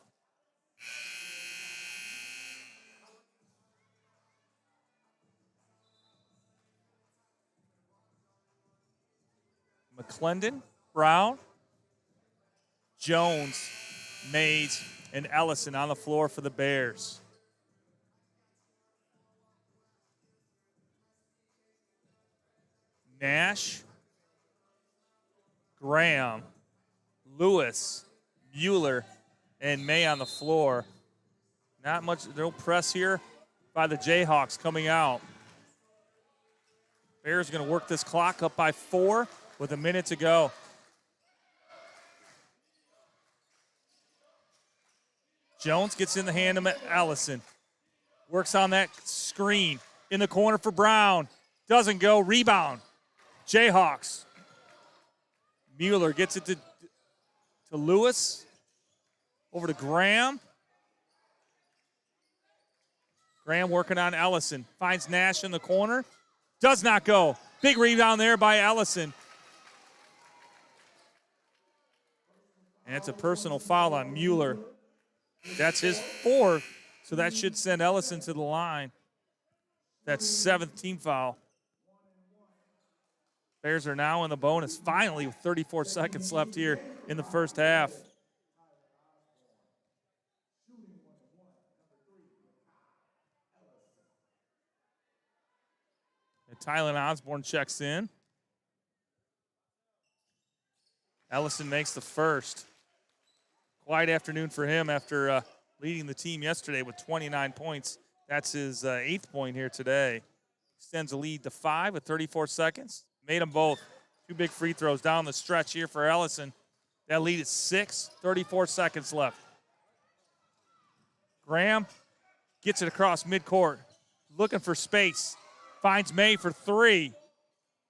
McClendon, Brown, Jones, Mays, and Ellison on the floor for the Bears. Nash, Graham, Lewis, Mueller, and May on the floor. Not much, no press here by the Jayhawks coming out. Bears going to work this clock up by 4 with a minute to go. Jones gets in the hand of Ellison. Works on that screen. In the corner for Brown. Doesn't go. Rebound. Jayhawks. Mueller gets it to Lewis. Over to Graham. Graham working on Ellison. Finds Nash in the corner. Does not go. Big rebound there by Ellison. And it's a personal foul on Mueller. That's his 4th, so that should send Ellison to the line. That's 7th team foul. Bears are now in the bonus, finally, with 34 seconds left here in the first half. And Tylen Osborne checks in. Ellison makes the first. Quiet afternoon for him after leading the team yesterday with 29 points. That's his 8th point here today. Extends the lead to 5 with 34 seconds. Made them both. 2 big free throws down the stretch here for Ellison. That lead is 6, 34 seconds left. Graham gets it across midcourt. Looking for space. Finds May for 3.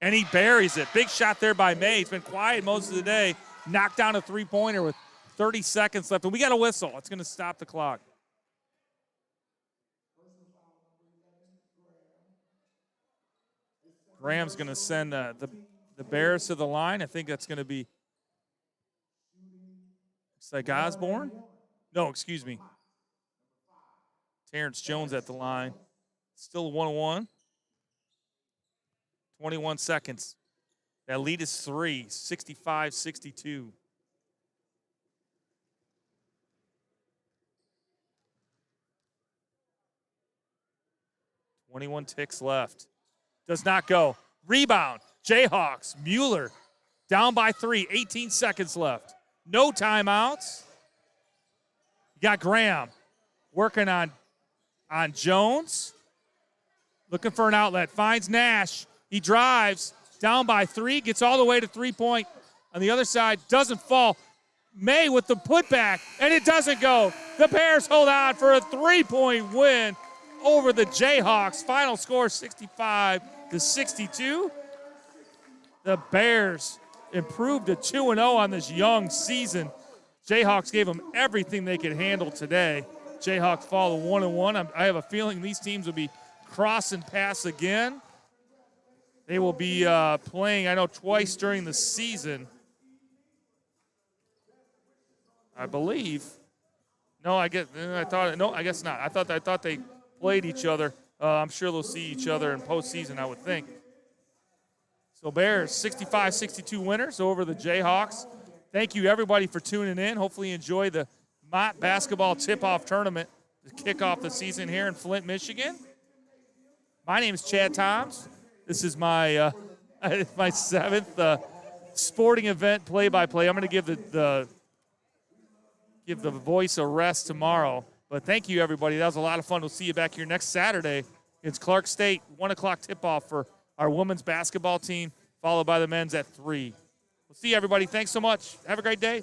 And he buries it. Big shot there by May. He's been quiet most of the day. Knocked down a 3-pointer with 30 seconds left. And we got a whistle. It's going to stop the clock. Graham's going to send the Bears to the line. I think that's going to be It's like Osborne? No, excuse me. Terrence Jones at the line. Still 1-1. 21 seconds. That lead is 3, 65-62. .21 ticks left. Does not go. Rebound. Jayhawks. Mueller down by 3. 18 seconds left. No timeouts. You got Graham working on Jones. Looking for an outlet. Finds Nash. He drives. Down by 3. Gets all the way to 3-point. On the other side. Doesn't fall. May with the putback. And it doesn't go. The Bears hold on for a 3-point win over the Jayhawks. Final score 65-62. The Bears improved to 2-0 on this young season. Jayhawks gave them everything they could handle today. Jayhawks fall to 1-1. I have a feeling these teams will be crossing paths again. They will be playing, I know, twice during the season. I believe. No, I guess not. I thought they played each other. I'm sure they'll see each other in postseason, I would think. So Bears, 65-62 winners over the Jayhawks. Thank you, everybody, for tuning in. Hopefully you enjoy the Mott basketball tip-off tournament to kick off the season here in Flint, Michigan. My name is Chad Toms. This is my my 7th sporting event play-by-play. I'm going to give the voice a rest tomorrow. But thank you, everybody. That was a lot of fun. We'll see you back here next Saturday. It's Clark State, 1 o'clock tip-off for our women's basketball team, followed by the men's at 3. We'll see you, everybody. Thanks so much. Have a great day.